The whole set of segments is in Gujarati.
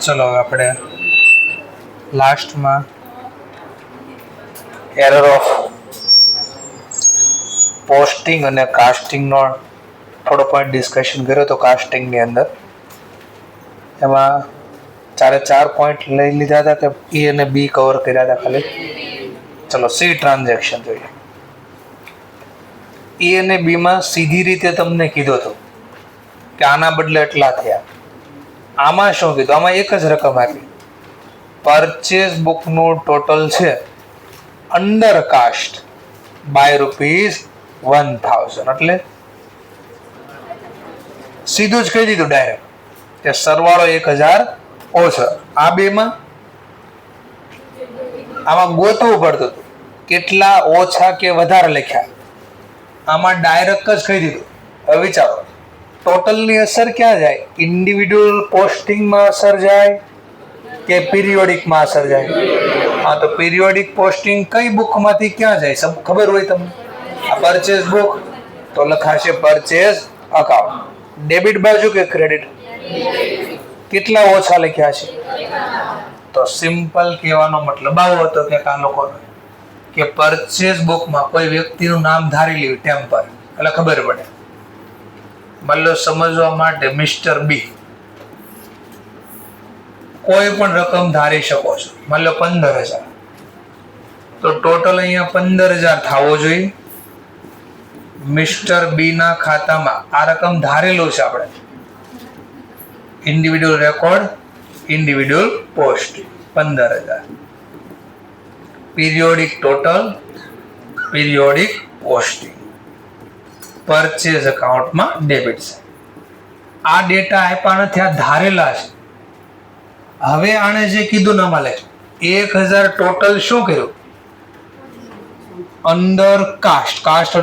ચલો હવે આપણે લાસ્ટમાં એરર ઓફ પોસ્ટિંગ અને કાસ્ટિંગનો થોડો પોઈન્ટ ડિસ્કશન કર્યો તો કાસ્ટિંગની અંદર એમાં 4 પોઈન્ટ લઈ લીધા હતા કે એ અને બી કવર કર્યા હતા ખાલી. ચલો સી ટ્રાન્ઝેક્શન જોઈએ. એ અને બીમાં સીધી રીતે તમને કીધું હતું કે આના બદલે એટલા થયા. આમાં શું કીધું? આમાં એક જ રકમ આપી. પરચેઝ બુકનું ટોટલ છે અંડર કાસ્ટ બાય ₹1000, એટલે સીધું જ કહી દીધું ડાયરેક્ટ કે સરવાળો 1000 ઓછો. આ બેમાં આમાં ગોતવું પડતું હતું કેટલા ઓછા કે વધારે લખ્યા. આમાં ડાયરેક્ટ જ કહી દીધું. હવે વિચારો ટોટલની અસર ક્યાં જાય? ઇન્ડિવિડ્યુઅલ પોસ્ટિંગમાં અસર જાય કે પિરિયોડિકમાં અસર જાય? હા, તો પિરિયોડિક પોસ્ટિંગ કઈ બુકમાંથી ક્યાં જાય સબ ખબર હોય તમને? આ પરચેઝ બુક તો લખાશે પરચેઝ અકાઉન્ટ. ડેબિટ બાજુ કે ક્રેડિટ? કેટલા ઓછા લખ્યા છે? તો સિમ્પલ કહેવાનો મતલબ આવો હતો કે આ લોકોનો કે પરચેઝ બુકમાં કોઈ વ્યક્તિનું નામ ધારી લેવું ટેમ્પર, એટલે ખબર પડે. માની લો સમજવા માટે મિસ્ટર બી કોઈ પણ રકમ ધારી શકો છો. માની લો 15000, તો ટોટલ અહીંયા 15000 થવો જોઈએ. મિસ્ટર બી ના ખાતામાં આ રકમ ધારેલું છે આપણે. Individual record, individual post 15000. Periodic total, periodic posting, purchase અકાઉન્ટમાં ડેબિટ છે. આ ડેટા આપ્યા નથી, આ ધારેલા છે. હવે આણે જે કીધું ને આમાં લખ 1000 ટોટલ શું કર્યું? Under cast. કાસ્ટ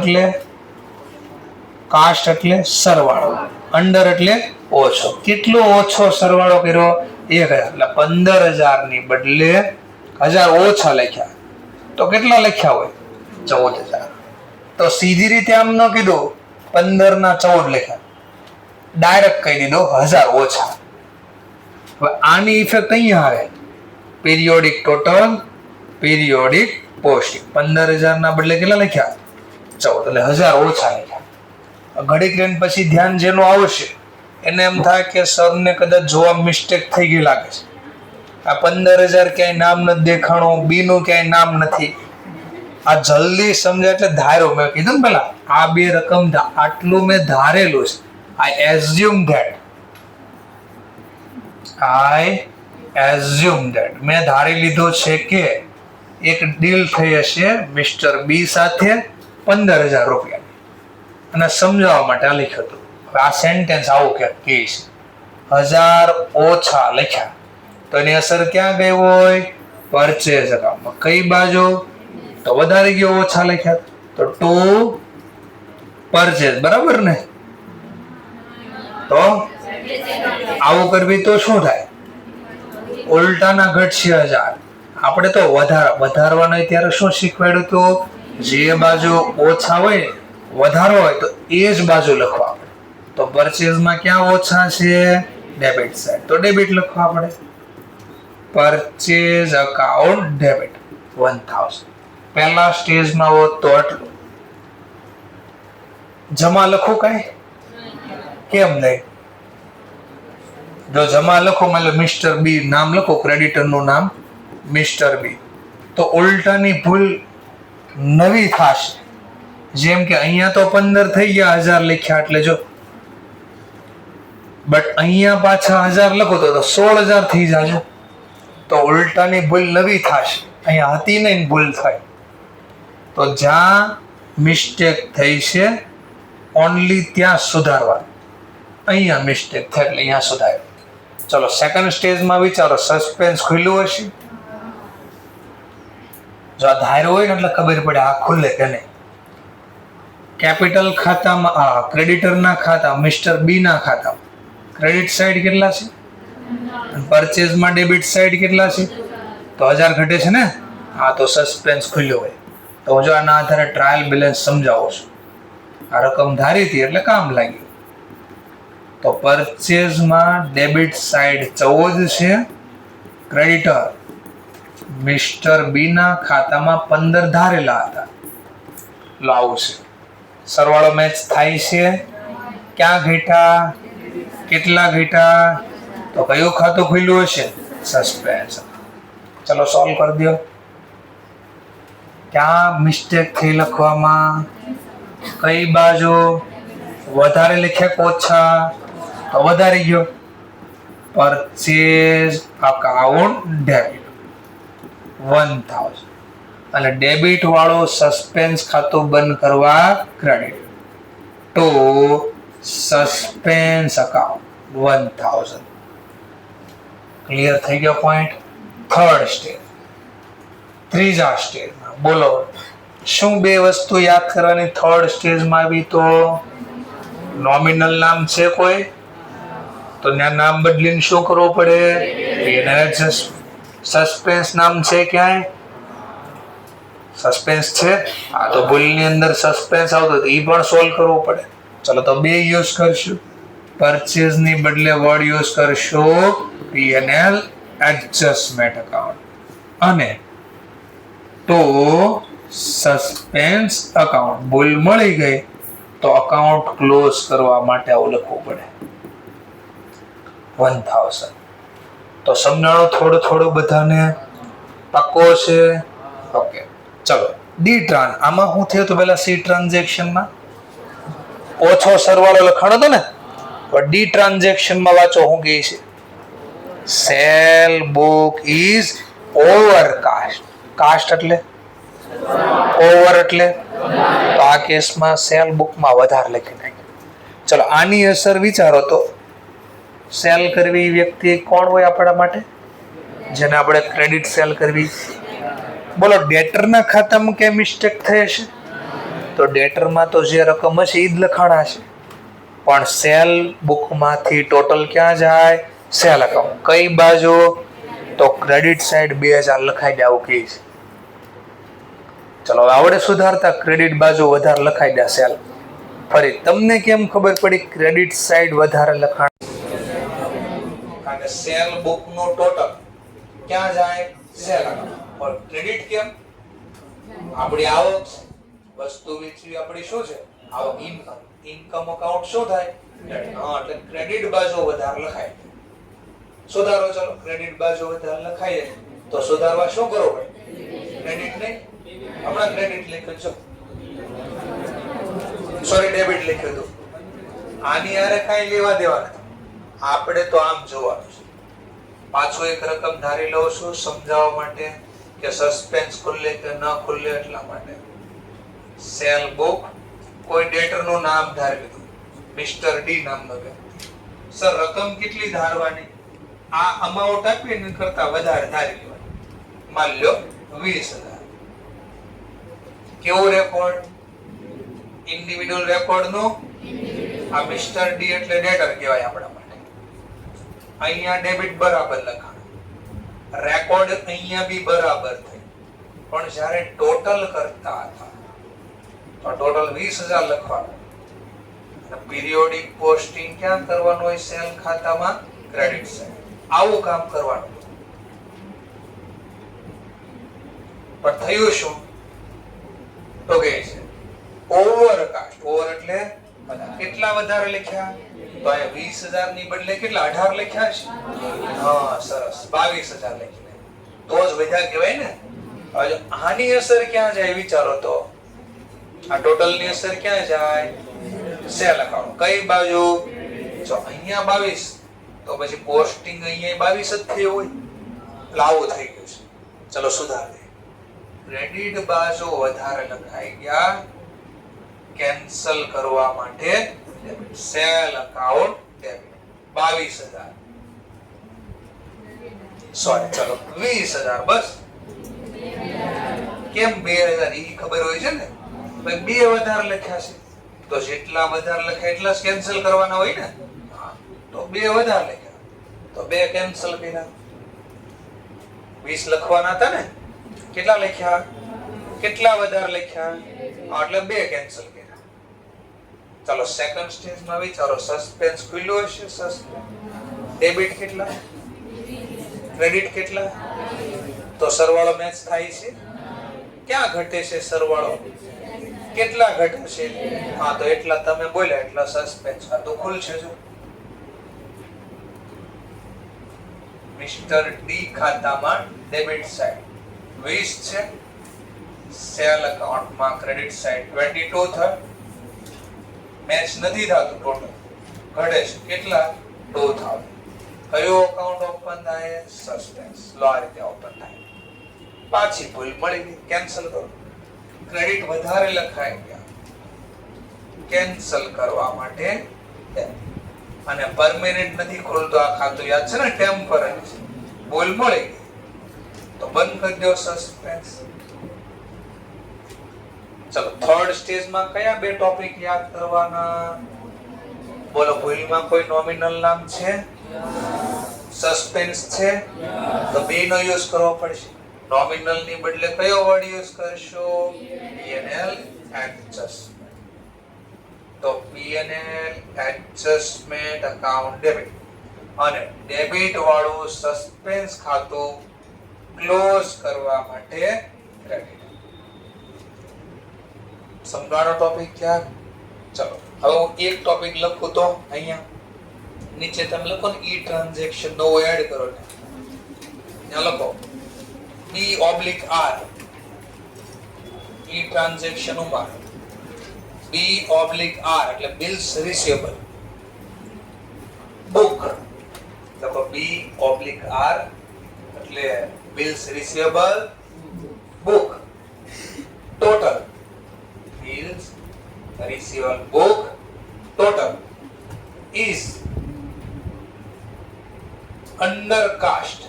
એટલે સરવાળો, અંડર એટલે ઓછો. કેટલો ઓછો સરવાળો કર્યો? 1000. એટલે 15000 ની બદલે 1000 ઓછા લખ્યા. તો કેટલા લખ્યા હોય? 14000. તો સીધી રીતે આમ ન કીધું 15 ના 14 લખ્યા, ડાયરેક્ટ કહી દીધો 1000 ઓછા. હવે આની ઇફેક્ટ અહીંયા આવે. Periodic total, periodic posting. 15000 ના બદલે કેટલા લખ્યા? 14, એટલે 1000 ઓછા લખ્યા. ઘડીક રહીને પછી ધ્યાન જેનું આવશે એને એમ થાય કે સરને કદાચ જોવા મિસ્ટેક થઈ ગઈ લાગે છે. આ 15000 ક્યાંય નામ નથી દેખાણું, બી નું ક્યાંય નામ નથી. આ જલ્દી સમજાય એટલે ધાર્યું. મેં કીધું ને પેલા આ બે રકમ આટલું મેં ધારેલું છે. આઈ એઝ્યુમ ધેટ મેં ધારી લીધું છે કે એક ડીલ થઈ હશે મિસ્ટર બી સાથે 15000 રૂપિયા, અને સમજાવવા માટે આ લખ્યું હતું. આ સેન્ટેન્સ આવું ક્યાંક કહે છે 1000 ઓછા લખ્યા, તો એની અસર ક્યાં ગઈ હોય? પરચેઝ અકાઉન્ટમાં. કઈ બાજુ? તો વધારે ગયો, ઓછા લખ્યા તો ટુ પરચેઝ, બરાબર ને? તો આવું કરવી તો શું થાય? ઉલટાના ઘટશે 1000. આપણે તો વધારવાનો ત્યારે શું શીખવાડ્યું હતું? જે બાજુ ઓછા હોય વધારો હોય તો એ જ બાજુ લખવા પડે. તો પરચેઝમાં ક્યાં ઓછા છે? ડેબિટ સાઈડ, તો ડેબિટ લખવા પડે. Purchase account debit 1000. પહેલા સ્ટેજમાં હોત તો આટલું. જમા લખું કઈ? કેમ નહીં? જો જમા લખો, માની લો મિસ્ટર બી નામ લખો, ક્રેડિટરનું નામ મિસ્ટર બી, તો ઉલટાની ભૂલ નવી થશે. જેમ કે અહીંયા તો 15 થઈ ગયા, 1000 લખ્યા એટલે જો, બટ અહીંયા પાછા 1000 લખો તો 16000 થઈ જાય. તો ઉલટાની ભૂલ નવી થશે. અહીંયા હતી નહીં, ભૂલ થાય. તો જ્યાં મિસ્ટેક થઈ છે ઓનલી ત્યાં સુધારવા. અહીંયા મિસ્ટેક થાય એટલે અહીંયા સુધાર. ચલો સેકન્ડ સ્ટેજમાં વિચારો. સસ્પેન્સ ખુલ્લું હશે. જો આ ધાર્યો હોય ને એટલે ખબર પડે આ ખુલ્લે કે નહીં. કેપિટલ ખાતામાં ક્રેડિટરના ખાતા મિસ્ટર બી ના ખાતા ક્રેડિટ સાઈડ કેટલા છે? પરચેઝમાં ડેબિટ સાઈડ કેટલા છે? તો 1000 ઘટે છે ને? હા, તો સસ્પેન્સ ખુલ્યો હોય. તો જો આના આધારે ટ્રાયલ બેલેન્સ સમજાવો છું. આ રકમ ધારી હતી એટલે કામ લાગ્યું. તો પરચેઝમાં ડેબિટ સાઈડ 14 છે, ક્રેડિટર મિસ્ટર બી ના ખાતામાં 15 ધારેલા હતા. લાવું છે સરવાળો મેચ થાય છે. ક્યાં ઘટ્યા, કેટલા ઘટ્યા? તો કયું ખાતું ખુલ્યું હશે? સસ્પેન્સ. ચલો સોલ્વ કરી દો. ક્યાં મિસ્ટેક થઈ લખવામાં? કઈ બાજુ વધારે લખ્યા કે ઓછા? તો વધારે ગયો. પરચેઝ અકાઉન્ટ ડેબિટ 1000 અને ડેબિટ વાળો સસ્પેન્સ ખાતું બંધ કરવા credit two suspense account 1000. Clear થઈ ગયો પોઈન્ટ. થર્ડ સ્ટેજ, ત્રીજા સ્ટેજમાં બોલો શું બે વસ્તુ યાદ કરવાની થર્ડ સ્ટેજમાં આવી? તો નોમિનલ નામ છે કોઈ તો ત્યાં નામ બદલીને શું કરવું પડે? સસ્પેન્સ નામ છે ક્યાંય? સસ્પેન્સ છે આ તો ભૂલની અંદર સસ્પેન્સ આવતો તો એ પણ સોલ્વ કરવું પડે. ચલો તો બે યુઝ કરશું. પરચેઝ ની બદલે વર્ડ યુઝ કરશું P&L એડજસ્ટમેન્ટ અકાઉન્ટ અને તો સસ્પેન્સ અકાઉન્ટ. ભૂલ મળી ગઈ તો અકાઉન્ટ ક્લોઝ કરવા માટે આવું લખવું પડે 1000. તો સમજાણો થોડું થોડું બધાને? પાકો છે? ઓકે ચલો. ડી ટ્રાન્સ આમાં શું થયું તો પેલા સી ટ્રાન્ઝેક્શનમાં ઓછો સરવાળો લખાણો હતો ને, પણ ડી ટ્રાન્ઝેક્શનમાં વાંચો શું કહે છે? Sale book is overcast. Cast એટલે ઓવર એટલે તો આ કેસમાં સેલ બુકમાં વધારે લખી નાખ્યું. ચલો આની અસર વિચારો તો સેલ કરવી વ્યક્તિ કોણ હોય આપણા માટે? જેને આપણે ક્રેડિટ સેલ કરવી. બોલો ડેટરના ખાતામાં કે મિસ્ટેક થઈ હશે? તો ડેટરમાં તો જે રકમ હશે એ જ લખાણા હશે, પણ સેલ બુકમાંથી ટોટલ ક્યાં જાય? Cell account. કઈ બાજુ? તો ક્રેડિટ સાઈડ 2000 લખાઈ દે આવું કહે છે. ચલો આવડે સુધારતા? ક્રેડિટ બાજુ વધારે લખાઈ દે સેલ. ફરી તમને કેમ ખબર પડી ક્રેડિટ સાઈડ વધારે લખાણ? કારણ કે સેલ બુક નો ટોટલ ક્યાં જાય? Cell account. પણ ક્રેડિટ કેમ? આપણી આવક વસ્તુ વેચવી આપણી શું છે? આવક. ઇન્કમ. ઇન્કમ અકાઉન્ટ શું થાય? હા એટલે ક્રેડિટ બાજુ વધારે લખાય. સુધારો. ચલો ક્રેડિટ બાજુ વધારે લખાય તો સુધારવા શું કરવું પડે? ક્રેડિટ નહીં, હમણાં ક્રેડિટ લખ્યું છે, સોરી ડેબિટ લખ્યું હતું. આની હારે કાંઈ લેવા દેવા નથી. આપણે તો આમ જોવાનું છે. પાછો એક રકમ ધારી લઉં છું સમજાવવા માટે કે સસ્પેન્સ ખુલ્લે કે ન ખુલ્લે એટલા માટે. સેલ બુક કોઈ ડેટર નું નામ ધારી લીધું, મિસ્ટર ડી નામનો વ્યક્તિ. સર રકમ કેટલી ધારવાની? આ અમાઉન્ટ આપી ને કરતા વધારે ધારી લેવાની. માન લો 20000. કેવો રેકોર્ડ? ઇન્ડિવિડ્યુઅલ રેકોર્ડ નો. આ મિસ્ટર ડી એટલે ડેટર કહેવાય આપણા માટે. અહીંયા ડેબિટ બરાબર લખાણ, રેકોર્ડ અહીંયા બી બરાબર થઈ, પણ જ્યારે ટોટલ કરતા હતા તો ટોટલ 20000 લખવાનું. અને પીરિયોડિક પોસ્ટિંગ ક્યાં કરવાનું હોય? સેલ ખાતામાં ક્રેડિટ સાઈડ. આવું કામ કરવાનું. પણ થયું શું? તો કે છે ઓવરકાસ્ટ. ઓવર એટલે કેટલા વધારે લખ્યા? તો અહીંયા 20000 ની બદલે કેટલા 18 લખ્યા છે? હા સરસ, 22000 લખી. તો જ વધ્યા કહેવાય ને. હવે આની અસર ક્યાં જાય વિચારો તો. આ ટોટલ ની અસર ક્યાં જાય? Cell account. કઈ બાજુ? જો અહીંયા 22 તો પછી પોસ્ટિંગ અહીંયા 22 જ થઈ હોય એટલે આવું થઈ ગયું છે. ચલો સુધાર દે. ક્રેડિટ બાજુ વધારે લખાઈ ગયા, કેન્સલ કરવા માટે સેલ અકાઉન્ટ ડેબિટ 22000. સોરી ચલો 20000. બસ કેમ 2000? એ ખબર હોય છે ને ભાઈ, બે વધારે લખ્યા છે તો જેટલા વધારે લખ્યા એટલા જ કેન્સલ કરવાના હોય ને. તો બે વધારે લખ્યા તો બે કેન્સલ કર્યા. 20 લખવાના હતા ને, કેટલા લખ્યા? કેટલા વધારે લખ્યા એટલે બે કેન્સલ કર્યા. ચાલો સેકન્ડ સ્ટેજમાં વિચારો, સસ્પેન્સ ખુલ્લું હશે, સસ્પેન્સ ડેબિટ કેટલા, ક્રેડિટ કેટલા, તો સરવાળો મેચ થાય છે, ક્યાં ઘટે છે સરવાળો, કેટલા ઘટે છે, હા તો એટલા તમે બોલ્યા એટલા સસ્પેન્સ, આ તો ખુલશે. જો મિસ્ટર ડી ખાતામાં ડેબિટ સાઈડ 20 છે, સેલ એકાઉન્ટમાં ક્રેડિટ સાઈડ 22 થાય, મેચ નથી થતું, ટોટલ ઘટે છે કેટલા 2000. કયો એકાઉન્ટ ઓપન થાય, સસ્પેન્સ, લો આ રીતે ઓપન થાય. પાછી ભૂલ મળી ગઈ, કેન્સલ કરો, ક્રેડિટ વધારે લખાઈ ગયા, કેન્સલ કરવા માટે, અને પરમેનન્ટ નથી ખોલતો આ ખાતું, યાદ છે ને ટેમ્પરરી છે, ભૂલ મળી ગઈ તો બંધ કરી દો સસ્પેન્સ. ચલો થર્ડ સ્ટેજમાં કયા બે ટોપિક યાદ કરવાના, બોલો. ભૂલમાં કોઈ નોમિનલ નામ છે, સસ્પેન્સ છે, તો બે નો યુઝ કરવો પડશે. નોમિનલ ની બદલે કયો વર્ડ યુઝ કરશો, P&L એડજસ્ટમેન્ટ. તો P&L એડજસ્ટમેન્ટ અકાઉન્ટ ડેબિટ, અને ડેબિટ વાળું સસ્પેન્સ ખાતું ક્લોઝ કરવા માટે ક્રેડિટ. સમજાણો ટોપિક ક્યાં? ચલો હવે હું એક ટોપિક લખું તો અહીંયા નીચે તમે લખો ને ઈ ટ્રાન્ઝેક્શન નવો એડ કરો ને, ત્યાં લખો B/R, ઈ ટ્રાન્ઝેક્શન ઉમા B/R એટલે બિલ્સ રિસીવેબલ, બુક લખો B/R એટલે bills receivable, book, total bills receivable book total is under cast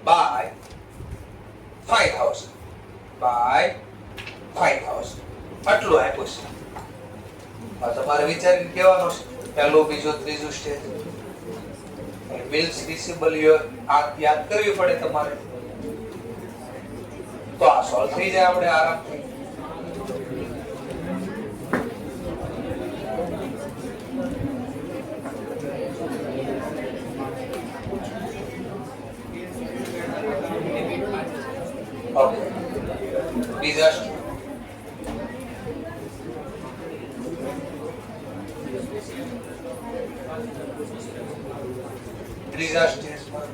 by 5000 આટલું આપ્યું છે. આ તમારે વિચારીને કહેવાનું છે, પહેલું બીજું ત્રીજું સ્ટેજ બિલ્સ રિસીવેબલ આ યાદ કરવી પડે તમારે, તો આ સોલ્વ થઈ જાય આપણે આરામથી. ઓકે બીજા ત્રીજા સ્ટેજમાં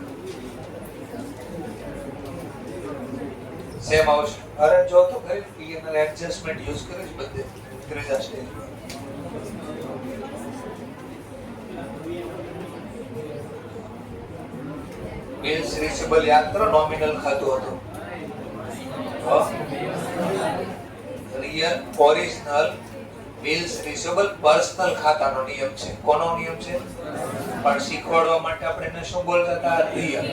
સેમ આવશે. અરે જો તો ખરી P&L એડજસ્ટમેન્ટ યુઝ કરીશ બધે ત્રીજા સ્ટેજમાં. બિલ્સ રિસીવેબલ યાદ કરો, નોમિનલ ખાતું હતું, real original bills receivable personal ખાતાનો નિયમ છે. કોનો નિયમ છે? પણ શીખવાડવા માટે આપણે એને શું બોલતા હતા, રિયલ.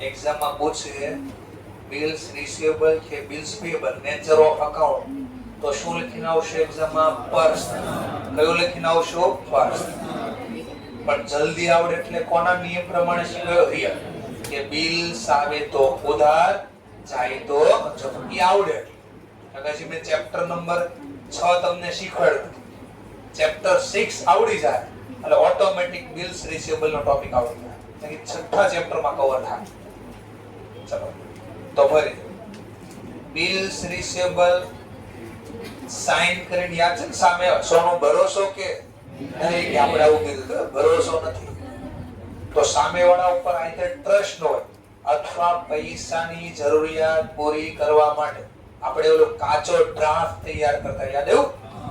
એક્ઝામમાં પૂછે બિલ્સ રિસીવેબલ કે બિલ્સ પેયેબલ, નેચર ઓફ અકાઉન્ટ, તો શું લખીને આવશે એક્ઝામમાં, પર્સનલ. કયું લખીને આવશો, પર્સનલ. પણ જલ્દી આવડે એટલે કોના નિયમ પ્રમાણે શીખવાયો, રિયલ, કે બિલ્સ આવે તો ઉધાર, જાય તો ઈ આવડે. એટલે મેં ચેપ્ટર નંબર 6 તમને શીખવાડ્યું, ચેપ્ટર 6 આવડી જાય એટલે ઓટોમેટિક બિલ્સ રિસીવેબલ નો ટોપિક આવડી જાય, એટલે છઠ્ઠા ચેપ્ટરમાં કવર થાય. ચલો તો ફરી બિલ્સ રિસીવેબલ સાઇન કરીને યાદ છે ને, સામે સોનો ભરોસો કે નહીં, કે આપણે આવું કીધું ભરોસો નથી, તો સામેવાળા ઉપર આઈધર ટ્રસ્ટ હોય અથવા પૈસાની જરૂરિયાત પૂરી કરવા માટે આપણે ઓલો કાચો ડ્રાફ્ટ તૈયાર કરતા, યાદ એવું?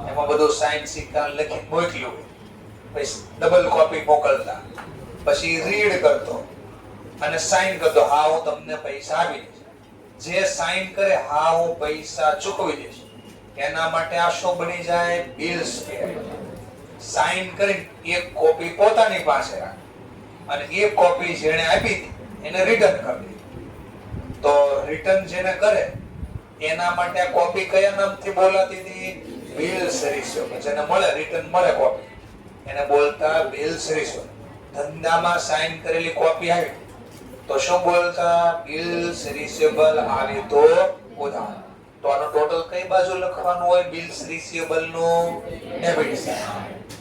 એમાં બધું સાઇન સિક્કા લખી મોકલ્યું, પછી ડબલ કોપી મોકલતા, પછી રીડ કરતો અને સાઇન કરતો, હા હું તમને પૈસા આપી દઈશ. જે સાઇન કરે હા હું પૈસા ચૂકવી દઈશ, એના માટે આ શું બની જાય, બિલ્સ પેયેબલ. સાઇન કરીને એક કોપી પોતાની પાસે રાખે અને એક કોપી જેણે આપી હતી એને રિટર્ન કરી દે. તો રિટર્ન જેને કરે એના માટે આ કોપી કયા નામથી બોલાતી હતી, બિલ્સ રિસીવેબલ. જેને મળે રિટર્ન મળે કોપી એને બોલતા બિલ્સ રિસીવેબલ. ધંધામાં સાઇન કરેલી કોપી આવી તો શું બોલતા, બિલ્સ રિસીવેબલ આવી તો ઉધાર. તો આનો ટોટલ કઈ બાજુ લખવાનું હોય? બિલ્સ રિસીવેબલ નું ડેબિટ સાઈડ.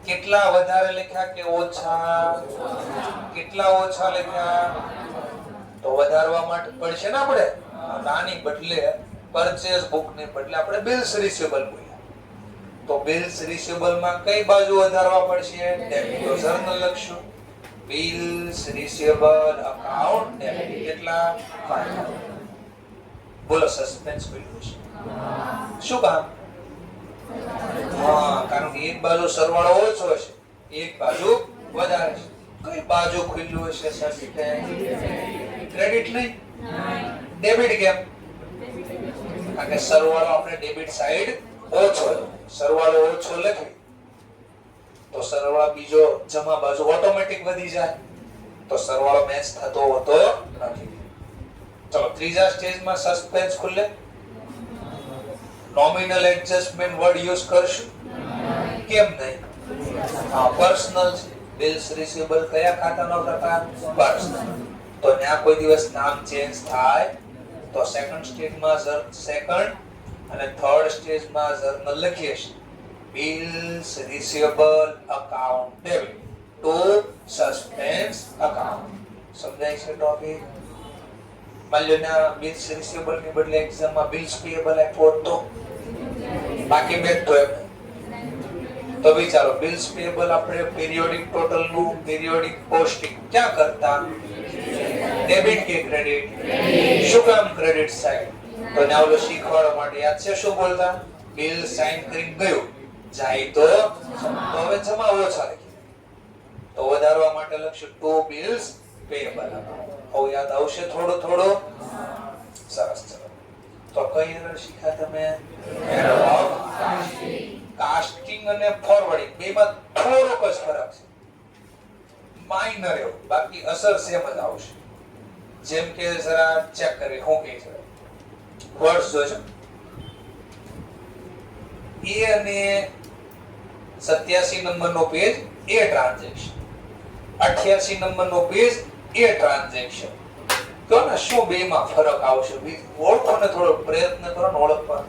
કેટલા વધારે લખ્યા કે ઓછા? કેટલા ઓછા લખ્યા? તો વધારવા માટે પડશે ને આપણે. નાની બદલે પરચેસ બુક ને બદલે આપણે બિલ્સ રિસીવેબલ બોલ્યા. તો બિલ્સ રિસીવેબલ માં કઈ બાજુ વધારવા પડશે? ડેબિટ. તો જર્નલ લખશું બિલ્સ રિસીવેબલ અકાઉન્ટ ડેબિટ. કેટલા? 5. બોલો સસ્પેન્સ ખુલ્લું છે. શું કામ? કારણ કે એક બાજુ સરવાળો ઓછો છે, એક બાજુ વધારે છે. કઈ બાજુ ખુલ્લું હશે? સસ્પેન્સ. ક્રેડિટ નહીં, ડેબિટ. કેમ? કારણ કે સરવાળો આપણે ડેબિટ સાઈડ ઓછો છે. સરવાળો ઓછો લખી તો સરવાળો બીજો જમા બાજુ ઓટોમેટિક વધી જાય. તો સરવાળો મેચ થતો હોતો નથી. ચલો ત્રીજા સ્ટેજમાં સસ્પેન્સ ખુલે. નોમિનલ એડજસ્ટમેન્ટ વર્ડ યુઝ કરશું? કેમ નહીં? પર્સનલ છે. બિલ્સ રિસીવેબલ કયા ખાતાનો પ્રકાર? પર્સનલ. તો ત્યાં કોઈ દિવસ નામ ચેન્જ થાય તો સેકન્ડ સ્ટેજમાં સેકન્ડ અને થર્ડ સ્ટેજમાં જર્નલ લખીએ છીએ bills receivable account debit two suspense account. સમજાય છે ટોપિક? માલ્યોના બિલ્સ રિસીવેબલ ની બદલે એક્ઝામમાં બિલ્સ પેયેબલ આપ્યો તો બાકી બેઠો એમ. તો વિચારો બિલ્સ પેયેબલ આપણે પીરિયોડિક ટોટલ નું પીરિયોડિક પોસ્ટિંગ ક્યાં કરતા? ડેબિટ કે ક્રેડિટ? શું કામ ક્રેડિટ સાઈડ? તો ને આવલો શીખવાડવા માટે યાદ છે શું બોલતા? બિલ સાઇન કરીને ગયો જાય તો હવે જમા ઓછા લખી. તો વધારવા માટે લખશું ટુ બિલ્સ પેયેબલ. હવે યાદ આવશે થોડો થોડો. સરસ. ચલો તો કઈ એરર શીખ્યા તમે? એરર ઓફ કાસ્ટિંગ અને ફોરવર્ડિંગ બેમાં થોડોક જ ફરક છે, માઇનર એવો. બાકી અસર સેમ જ આવશે. જેમ કે જરા ચેક કરી હું કે છે વર્ડ્સ જોજો. એ અને 87 નંબરનો પેજ એ ટ્રાન્ઝેક્શન, 88 નંબરનો પેજ એ ટ્રાન્ઝેક્શન. તો ને શું બેમાં ફરક આવશે? ઓળખો ને, થોડો પ્રયત્ન કરો ને ઓળખવાનો,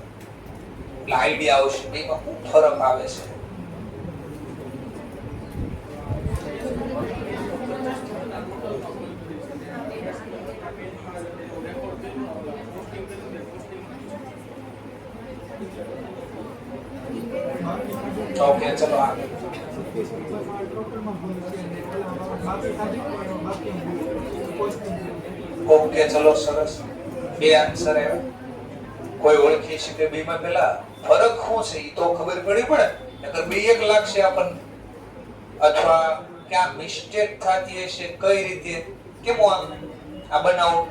એટલે આઈડિયા આવશે બેમાં શું ફરક આવે છે. ઓકે ચલો આગળ. ઓકે ચલો સરસ. બે આન્સર આવ્યા. કોઈ ઓળખી શકે બેમાં? પેલા ફરક શું છે એ તો ખબર પડી પડે, નકર બે એક લાગશે આપણને. અથવા ક્યાં મિસ્ટેક થતી હશે, કઈ રીતે, કેમ આ બનાવો,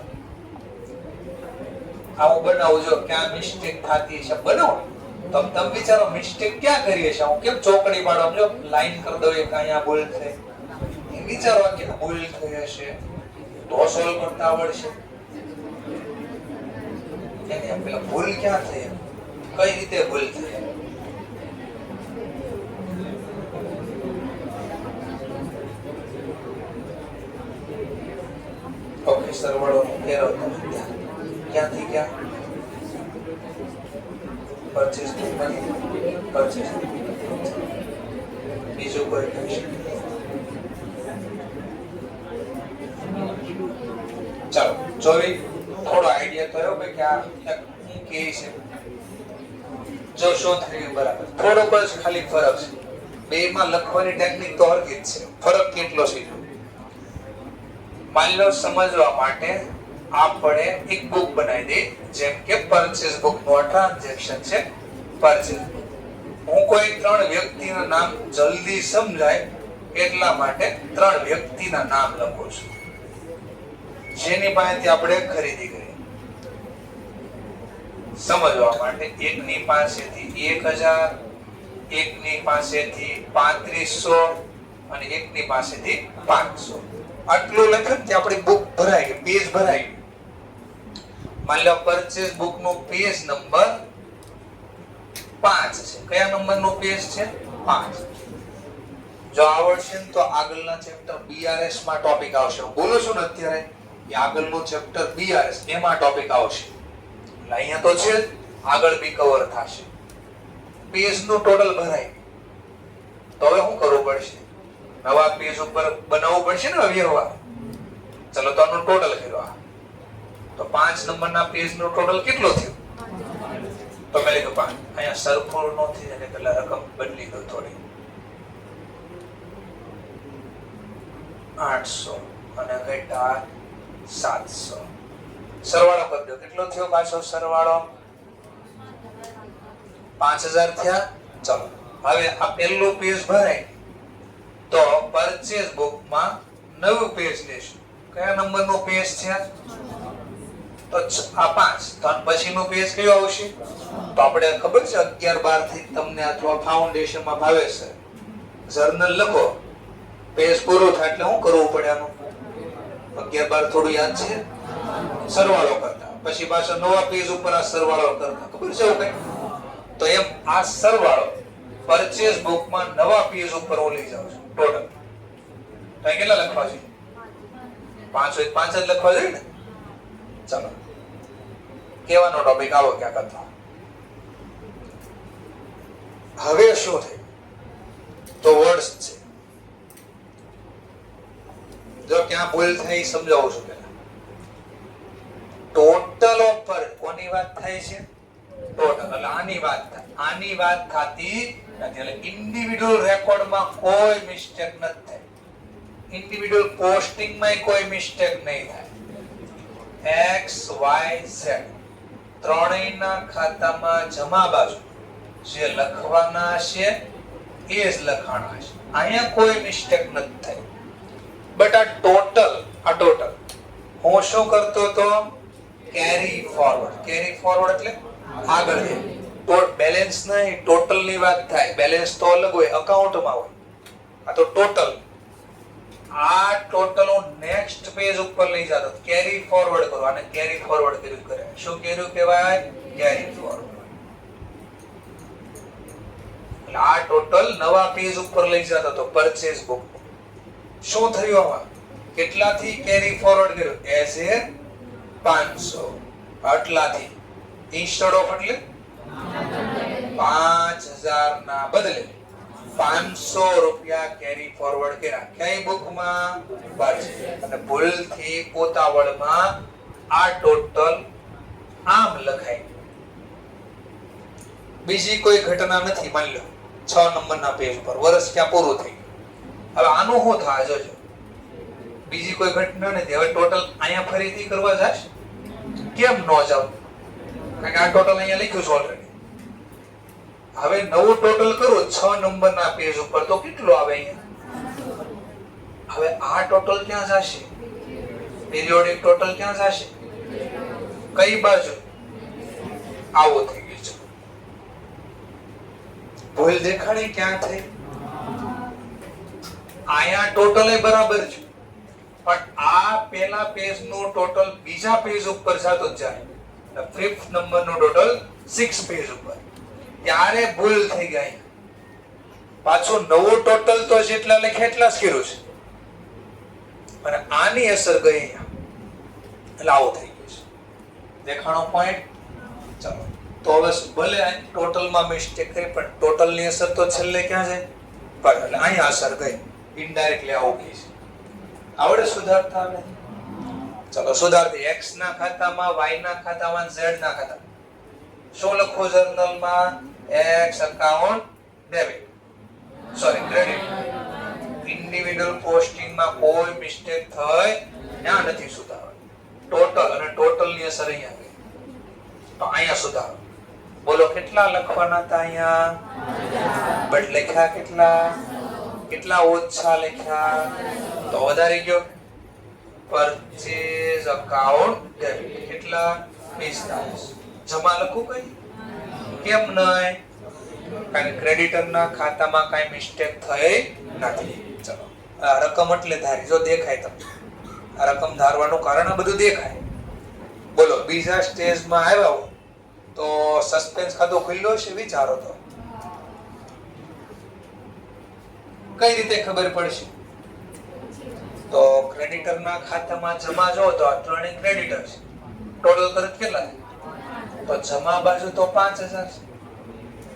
આવું બનાવજો, ક્યાં મિસ્ટેક થતી હશે બનાવો. તમે વિચારો મિસ્ટેક ક્યાં કરીએ છે? હું કેમ ચોકડી પાડો, સમજો લાઈન કરી દઉં એક અહીંયા ભૂલ થઈ, એ વિચારો કે ભૂલ થઈ હશે તો સોલ્વ કરતા આવડશે. એને પેલા ભૂલ ક્યાં થઈ, કઈ રીતે ભૂલ થઈ? ઓકે સરવાળો ફેરવતો ક્યાંથી ક્યાં? Purchase purchase. બીજું કોઈ કહી શકે? ચાલો જોઈ થોડો આઈડિયા થયો કે આ હું કે છે. જો શું થયું બરાબર, થોડોક જ ખાલી ફરક છે. બેમાં લખવાની ટેકનિક તો હરખી જ છે, ફરક કેટલો છે માની લો. સમજવા માટે આપણે એક બુક બનાવી દે, જેમ કે પરચેસ બુક નું ટ્રાન્ઝેક્શન છે પરચેસ. હું કોઈ ત્રણ વ્યક્તિના નામ જલ્દી સમજાય એટલા માટે ત્રણ વ્યક્તિના નામ લખું છું, જેની પાસેથી આપણે ખરીદી કરી. સમજવા માટે એકની પાસેથી 1000, એકની પાસેથી 3500 અને એકની પાસેથી 500. આટલું લખન કે આપણી બુક ભરાઈ ગઈ, પેજ ભરાઈ ગયું. માની લો પરચેસ બુક નો પેજ નંબર 5 છે. કયા નંબરનો પેજ છે? 5. જો આવડશે તો આગળના ચેપ્ટર BRS માં ટોપિક આવશે. હું બોલું છું ને અત્યારે એ આગળનું ચેપ્ટર BRS એમાં ટોપિક આવશે. એટલે અહીંયા તો છે આગળ બી કવર થશે, પેજ નું ટોટલ ભરાય. તો હવે શું કરવું પડશે? નવા પેજ ઉપર બનાવવું પડશે ને વ્યવહાર. ચલો તો આનું ટોટલ કર્યો. તો 5 નંબરના પેજ નું ટોટલ કેટલું થયું? તો મેં લખ્યું 5. અહીંયા સરખું નથી અને પેલા રકમ બદલી દો થોડી. 800 અને ઘટા 700. સરવાળો કરી દો. કેટલો થયો પાછો સરવાળો? 5000 થયા. ચલો હવે આ પહેલું પેજ ભરાય તો પરચેસ બુક માં નવું પેજ લેશું. કયા નંબરનું પેજ છે? તો આ 5. તો પછીનું પેજ કયું આવશે? તો આપણે ખબર છે 11 12 થી તમને અથવા ફાઉન્ડેશન માં ભાવે છે જર્નલ લખો, પેજ પૂરું થાય એટલે શું કરવું પડે? આનું 11 12 થોડું યાદ છે? સરવાળો કરતા પછી પાછો નવા પેજ ઉપર આ સરવાળો કરતા. ખબર છે એવું કઈ? તો એમ આ સરવાળો પરચેસ બુક માં નવા પેજ ઉપર હું લઈ જાઉં છું ટોટલ. તો કેટલા લખવા છે? 5 હોય 5 જ લખવા જોઈએ ને. ચાલો કેવાનો ટોપિક આવો ક્યાં કરતા. હવે શું થયું? તો વર્ડ્સ છે. જો ક્યાં ભૂલ થઈ સમજાવું છું. પેલા ટોટલ ઉપર કોની વાત થાય છે? ટોટલ. એટલે આની વાત થાય. આની વાત થતી નથી. એટલે ઇન્ડિવિડ્યુઅલ રેકોર્ડમાં કોઈ મિસ્ટેક નથી થાય. ઇન્ડિવિડ્યુઅલ પોસ્ટિંગમાં કોઈ મિસ્ટેક નહીં થાય. x y z ત્રણેયના ખાતામાં જમા બાજુ જે લખવાના છે એ જ લખાણા છે. અહીંયા કોઈ મિસ્ટેક નથી થઈ. બટ આ ટોટલ હું શું કરતો તો? કેરી ફોરવર્ડ. કેરી ફોરવર્ડ એટલે આગળ જઈ. તો બેલેન્સ નહીં, ટોટલ ની વાત થાય. બેલેન્સ તો અલગ હોય, અકાઉન્ટમાં હોય. આ તો ટોટલ. આ ટોટલ હું નેક્સ્ટ પેજ ઉપર લઈ જતો. કેરી ફોરવર્ડ કરો. અને કેરી ફોરવર્ડ કર્યું કરે. શું કર્યું કહેવાય? Carry forward. એટલે આ ટોટલ નવા પેજ ઉપર લઈ જતો તો પરચેસ બુક. શું થયું આમાં? કેટલાથી કેરી ફોરવર્ડ કર્યું? As a 500. આટલાથી ઇન્સ્ટેડ ઓફ એટલે 5000 ના બદલે 500 રૂપિયા કેરી ફોરવર્ડ કર્યા. કઈ બુકમાં? અને ભૂલથી પોતાવળમાં આ ટોટલ આમ લખાય. બીજી કોઈ ઘટના નથી. માની લો 6 નંબરના પેજ પર વર્ષ ક્યાં પૂરું થઈ ગયું. હવે આનું શું થાય જોજો. બીજી કોઈ ઘટના નથી. હવે ટોટલ અહીંયા ફરીથી કરવા જાશ કેમ ન જાવ? કારણ કે આ ટોટલ અહીંયા લખ્યું છે ઓલરેડી. હવે નવું ટોટલ કરું 6 નંબરના પેજ ઉપર તો કેટલું આવે અહીંયા? હવે આ ટોટલ ક્યાં જશે? પીરિયોડિક ટોટલ ક્યાં જશે? કઈ બાજુ? આવું થઈ ગયું છે. ભૂલ દેખાણી ક્યાં થઈ? અહીંયા ટોટલ એ બરાબર છે પણ આ પહેલા પેજ નું ટોટલ બીજા પેજ ઉપર જતો જાય. 5th નંબર નું ટોટલ 6 પેજ ઉપર. ત્યારે ભૂલ થઈ ગઈ. પાછું નવું ટોટલ તો જેટલા લખે એટલા જ કર્યું છે અને આની અસર ગઈ અહીંયા. એટલે આવું થઈ ગયું છે. દેખાણો પોઈન્ટ. ચાલો તો હવે ભલે ટોટલમાં મિસ્ટેક થઈ પણ ટોટલ ની અસર તો છેલ્લે ક્યાં જાય? પર. એટલે અહીંયા અસર ગઈ. ઇનડાયરેક્ટલી આવું ગઈ છે. આવડે સુધારતા? આવે? ચલો સુધારતી. x ના ખાતામાં, y ના ખાતામાં, z ના ખાતામાં શું લખો જર્નલમાં? x account debit credit. Individual પોસ્ટિંગમાં કોઈ મિસ્ટેક થઈ ના નથી સુધારો. ટોટલ અને ટોટલ ની અસર અહીંયા ગઈ. તો અહીંયા સુધારો. બોલો કેટલા લખવાના હતા અહીંયા? બટ લખ્યા કેટલા? કેટલા ઓછા લખ્યા? તો વધારી ગયો. પરચેઝ અકાઉન્ટ ડેબિટ કેટલા? 45. જમા લખું કઈ? કેમ નહીં? કારણ કે ક્રેડિટરના ખાતામાં કઈ મિસ્ટેક થઈ નથી. ચલો આ રકમ એટલે ધારી. જો દેખાય તમને આ રકમ ધારવાનું કારણ આ બધું દેખાય. બોલો બીજા સ્ટેજમાં આવ્યા હો તો સસ્પેન્સ ખાતું ખુલ્લો છે. વિચારો તો કઈ રીતે ખબર પડશે? તો ક્રેડિટરના ખાતામાં જમા જો તો આ ત્રણેય ક્રેડિટર છે. ટોટલ ખર્ચ કેટલા? તો જમા બાજુ તો 5000 છે,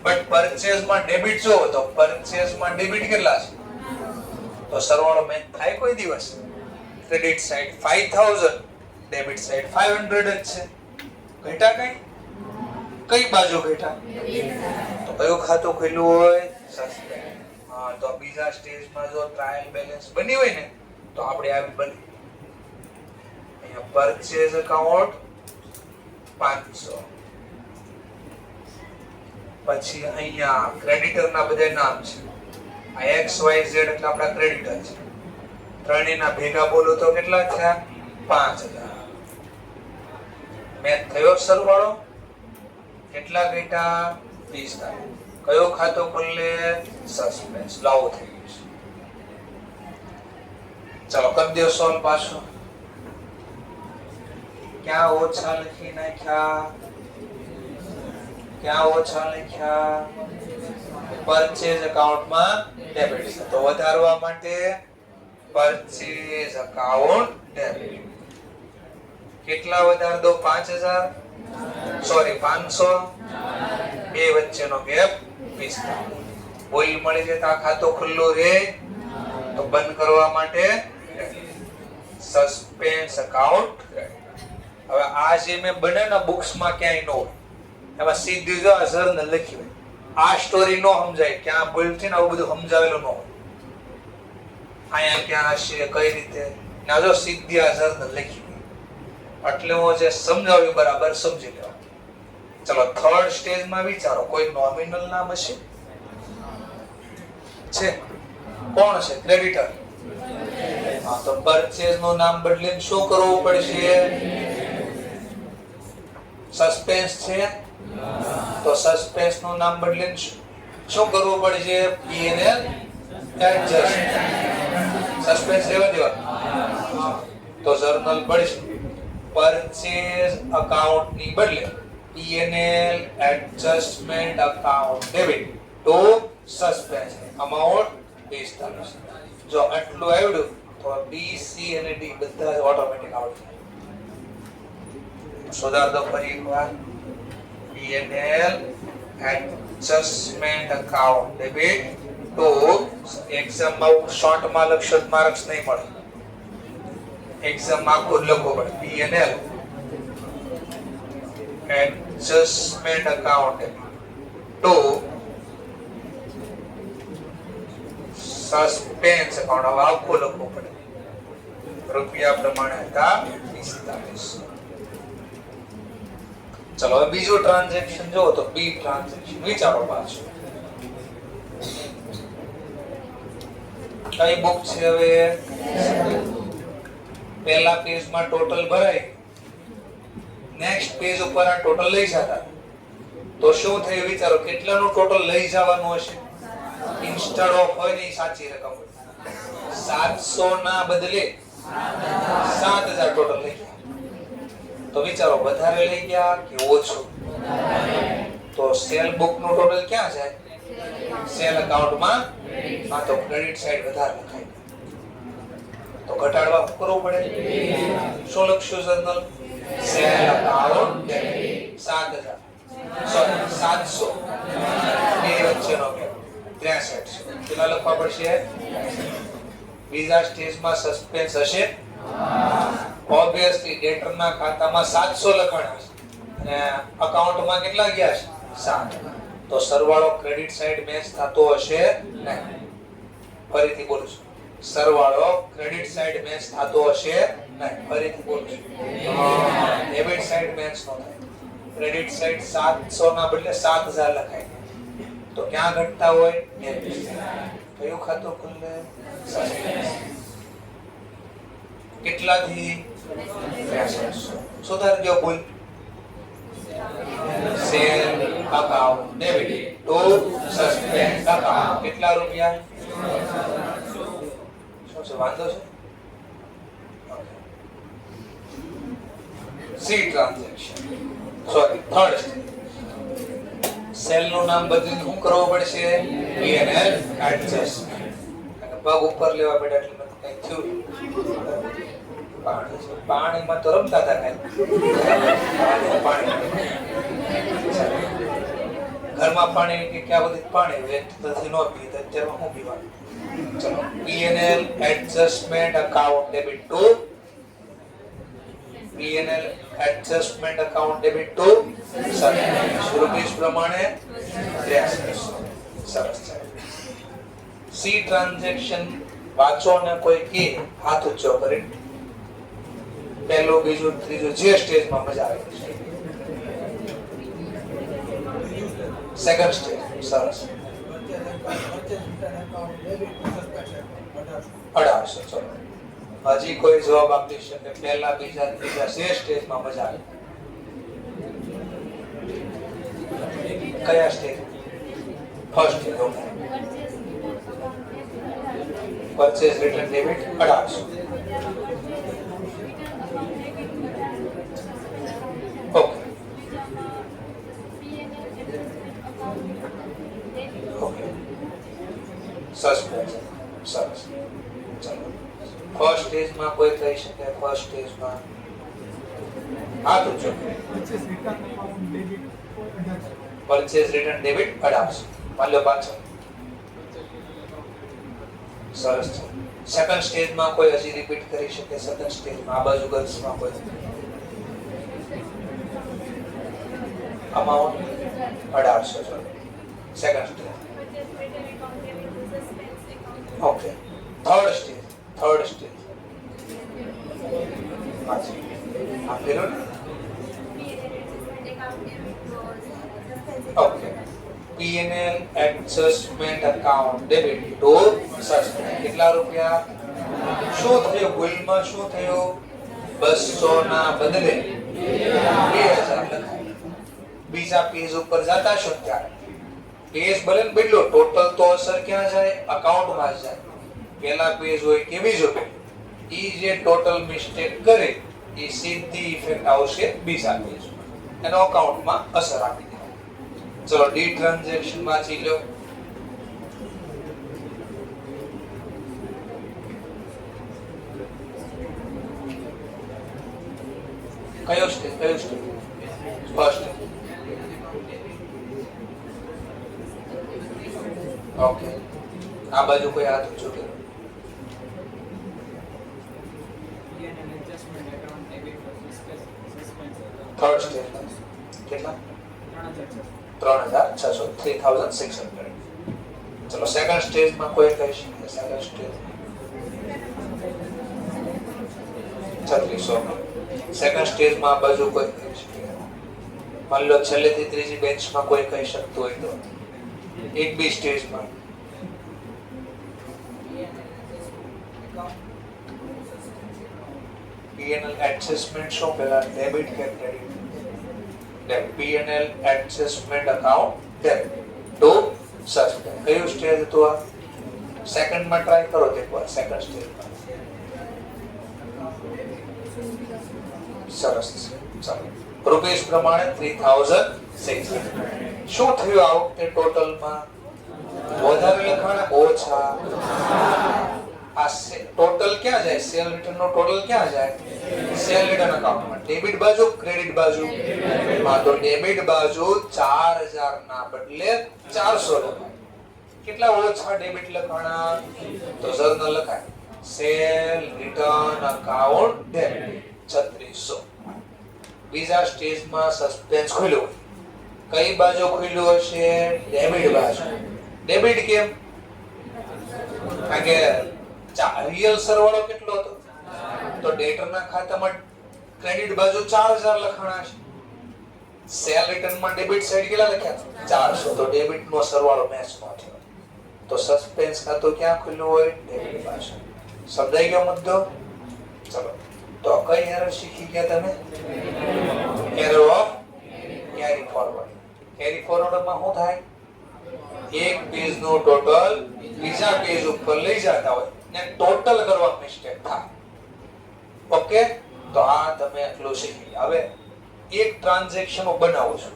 બટ પરચેઝ માં ડેબિટ જો તો પરચેઝ માં ડેબિટ કેટલા છે? તો સરવાળો મેચ થાય કોઈ દિવસ? ક્રેડિટ સાઈડ 5000, ડેબિટ સાઈડ 500 જ છે. ઘટા કઈ બાજુ ઘટા? તો કયું ખાતું ખુલ્લું હોય? સસ્પેન્ડ. હા, તો બીજા સ્ટેજમાં જો ટ્રાયલ બેલેન્સ બની હોય ને તો આપણે આવી બની. અહીંયા પરચેઝ એકાઉન્ટ 500, પછી અહીંયા ક્રેડિટર ના બધા નામ છે. આ XYZ એટલે આપણા ક્રેડિટર છે. ત્રણેયના ભેગા બોલો તો કેટલા થયા? 5000. મેચ થયો સરવાળો? કેટલા ઘટા? 20. કયો ખાતો ખુલ્લે? સસ્પેન્સ. લાવો થઈ ગયું છે. ચલો કરી દો સોલ્વ પાછો. ક્યાં ઓછા લખી નાખ્યા? ક્યાં ઓછા લખ્યા? પરચેઝ એકાઉન્ટમાં ડેબિટ છે તો વધારવા માટે પરચેઝ એકાઉન્ટ ડેબિટ. કેટલા વધાર દો? 5000, સોરી 500, બે વચ્ચેનો ગેપ 45. બોલ મળી જાય તો આ ખાતું ખુલ્લું રહે, તો બંધ કરવા માટે સસ્પેન્સ એકાઉન્ટ. હવે આ જે મેં બનાવ્યું બુક્સમાં ક્યાંય ન હોય, એમાં સીધી જો આ ઝર ને લખી હોય. આ સ્ટોરી નો સમજાય, ક્યાં ભૂલ છે ને આવું બધું સમજાવેલું ન હોય. અહીંયા ક્યાં હશે, કઈ રીતે, ના જો સીધી આ ઝર ને લખી હોય. એટલે હું જે સમજાવ્યું બરાબર સમજી લેવા. ચલો થર્ડ સ્ટેજમાં વિચારો, કોઈ નોમિનલ નામ હશે? છે? કોણ છે? ક્રેડિટર. હા, તો પરચેઝ નું નામ બદલીને શું કરવું પડશે? સસ્પેન્સ છે તો સસ્પેન્સ નું નામ બદલીને શું કરવું પડશે? P&L adjust. સસ્પેન્સ રહેવા દેવા તો જર્નલ પડશે. પરચેઝ અકાઉન્ટ ની બદલે P&L adjustment account debit two suspense amount 45. જો આટલું આવડ્યું તો B, C અને D બધા ઓટોમેટિક આવડે. સુધાર દો ફરી એકવાર. P&L adjustment account debit two, exam માં શોર્ટ માં લખશો તો માર્ક્સ નહીં મળે. એક્ઝામ માં આખું લખવો પડે. P&L adjustment account to suspense account. હવે આખું લખવું પડે. રૂપિયા પ્રમાણે હતા 45. ચલો હવે બીજું ટ્રાન્ઝેક્શન જો તો બી ટ્રાન્ઝેક્શન. વિચારો પાછું કઈ બુક છે? હવે પહેલા પેજમાં ટોટલ ભરાય, નેક્સ્ટ પેજ ઉપર આ ટોટલ લઈ જતા તો શું થાય? વિચારો કેટલાનું ટોટલ લઈ જવાનું હશે? ઇન્સ્ટેડ ઓફ હોય ને સાચી રકમ 700 ના બદલે 7000 ટોટલ લઈ ગયા. તો વિચારો વધારે લઈ ગયા કે ઓછું? તો સેલ બુક નું ટોટલ ક્યાં જાય? સેલ એકાઉન્ટમાં. હા, તો ક્રેડિટ સાઈડ વધારે લખાય તો ઘટાડવા કરવું પડે. શું લખશું journal? Cell account debit 7000, sorry 700, બે વચ્ચેનો ગેપ 63. કેટલા લખવા પડશે? બીજા સ્ટેજમાં સસ્પેન્સ હશે. ઓબ્વિયસલી ડેટરના ખાતામાં 700 લખાણા છે અને અકાઉન્ટમાં કેટલા ગયા છે? 7. તો સરવાળો ક્રેડિટ સાઈડ મેચ થતો હશે નહીં. ફરીથી બોલું છું, સરવાળો ક્રેડિટ સાઈડ મેચ થતો હશે નહીં. ફરીથી બોલું છું, ડેબિટ સાઈડ મેચ નો થાય. ક્રેડિટ સાઈડ 700 ના બદલે 7000 લખાય તો ક્યાં ઘટતા હોય? ડેબિટ. કયું ખાતું ખુલ્લે? સસ્પેન્સ. કેટલાથી? 6300. સુધાર દો ભૂલ. Cell account debit two suspense account. કેટલા રૂપિયા? શું છે? વાંધો છે? C transaction, sorry third. Cell નું નામ બદલીને શું કરવું પડશે? P&L adjustment. પગ ઉપર લેવા પડે એટલે કઈ થયું. પાણીમાં તો રમતા હતા કઈ ઘરમાં પાણી કે ક્યાં બધી પાણી વેસ્ટથી ન પી તો અત્યારમાં શું પીવાનું? ચલો P&L adjustment account debit two P&L adjustment account debit two rupees પ્રમાણે 8300 સરસ છે. સી ટ્રાન્ઝેક્શન વાંચો ને કોઈ કે હાથ ઊંચો કરી પહેલું બીજું ત્રીજું જે સ્ટેજમાં મજા આવે છે. સેકન્ડ સ્ટેજ સરસ 1800. ચલો હજી કોઈ જવાબ આપી શકે? પહેલા બીજા ત્રીજા જે સ્ટેજમાં મજા આવે કયા stage? First stage. Okay purchase return debit 1800. Okay okay suspense સરસ. ચલો ફર્સ્ટ સ્ટેજમાં કોઈ કહી શકે? ફર્સ્ટ સ્ટેજમાં હાથ ઊંચો. Purchase return debit 1800. માલ્યો પાછળ સરસ છે. સેકન્ડ સ્ટેજમાં કોઈ હજી રિપીટ કરી શકે? સેકન્ડ સ્ટેજમાં આ બાજુ ગર્લ્સમાં કોઈ અમાઉન્ટ 1800. ચલો second stage. Okay third stage. Third stage આ ફેરો ને. Okay P&L adjustment account debit to suspend. કેટલા રૂપિયા? શું થયું ભૂલમાં? શું થયું? 200 ના બદલે 2000 લખાય. બીજા પેજ ઉપર જાતા છો ત્યારે પેજ ભલે બદલો ટોટલ તો અસર ક્યાં જાય? અકાઉન્ટમાં જાય. પહેલા પેજ હોય કે બીજો પેજ, ઈ જે ટોટલ મિસ્ટેક કરે એ સીધી ઇફેક્ટ આવશે બીજા પેજમાં, એનો અકાઉન્ટમાં અસર આપી દે. ચલો ડી ટ્રાન્ઝેક્શન વાંચી લો. કયો સ્ટેજ? કયો સ્ટેજ? ફર્સ્ટ. ઓકે આ બાજુ કોઈ હાથ ઊંચો કર્યો? થર્ડ સ્ટેજ કેટલા? 3600 3600. ચલો સેકન્ડ સ્ટેજમાં કોઈ કહી શકે? Second stage 3600. સેકન્ડ સ્ટેજમાં બાજુ કોઈ કહી શકે? માની લો છેલ્લેથી ત્રીજી બેન્ચમાં કોઈ કહી શકતું હોય તો એક બી સ્ટેજમાં પીએનએલ એડજસ્ટમેન્ટ શું પહેલા ડેબિટ કે credit? P&L adjustment account debit to suspend. કયું સ્ટેજ હતું આ? સેકન્ડમાં ટ્રાય કરો એકવાર. સેકન્ડ સ્ટેજમાં સરસ. ચાલો રૂપીસ પ્રમાણે 3600. શું થયું આ વખતે ટોટલમાં? વધારે લખાણ ઓછા. આ ટોટલ ક્યાં જાય? સેલ રિટર્ન નો ટોટલ ક્યાં જાય? સેલ રિટર્ન અકાઉન્ટમાં. ડેબિટ બાજુ ક્રેડિટ બાજુ? માં તો ડેબિટ બાજુ 4000 ના બદલે 400 લખાય. કેટલા ઓછા ડેબિટ લખાણા? તો જર્નલ લખાય સેલ રિટર્ન અકાઉન્ટ ડેબિટ 3600. બીજા સ્ટેજમાં સસ્પેન્સ ખુલ્યું. કઈ બાજુ ખુલ્યું હશે? ડેબિટ બાજુ. ડેબિટ કેમ? કારણ કે રિયલ સરવાળો કેટલો હતો? તો ડેટરના ખાતામાં ક્રેડિટ બાજુ 4000 લખાણા છે. સેલ રિટર્નમાં ડેબિટ સાઈડ કેટલા લખ્યા? 400. તો ડેબિટ નો સરવાળો મેચમાં થયો. તો સસ્પેન્સ ખાતું ક્યાં ખુલ્લું હોય? ડેબિટ બાજુ. સમજાઈ ગયો મુદ્દો? ચલો તો કઈ એરર શીખી ગયા તમે? Error of carry forward. Carry ફોરવર્ડમાં શું થાય? એક પેજ નો ટોટલ બીજા પેજ ઉપર લઈ જતા હોય ને ટોટલ કરવા મિસ્ટેક થાય. ઓકે તો આ તમે એટલું શીખી. હવે એક ટ્રાન્ઝેક્શન બનાવું છું.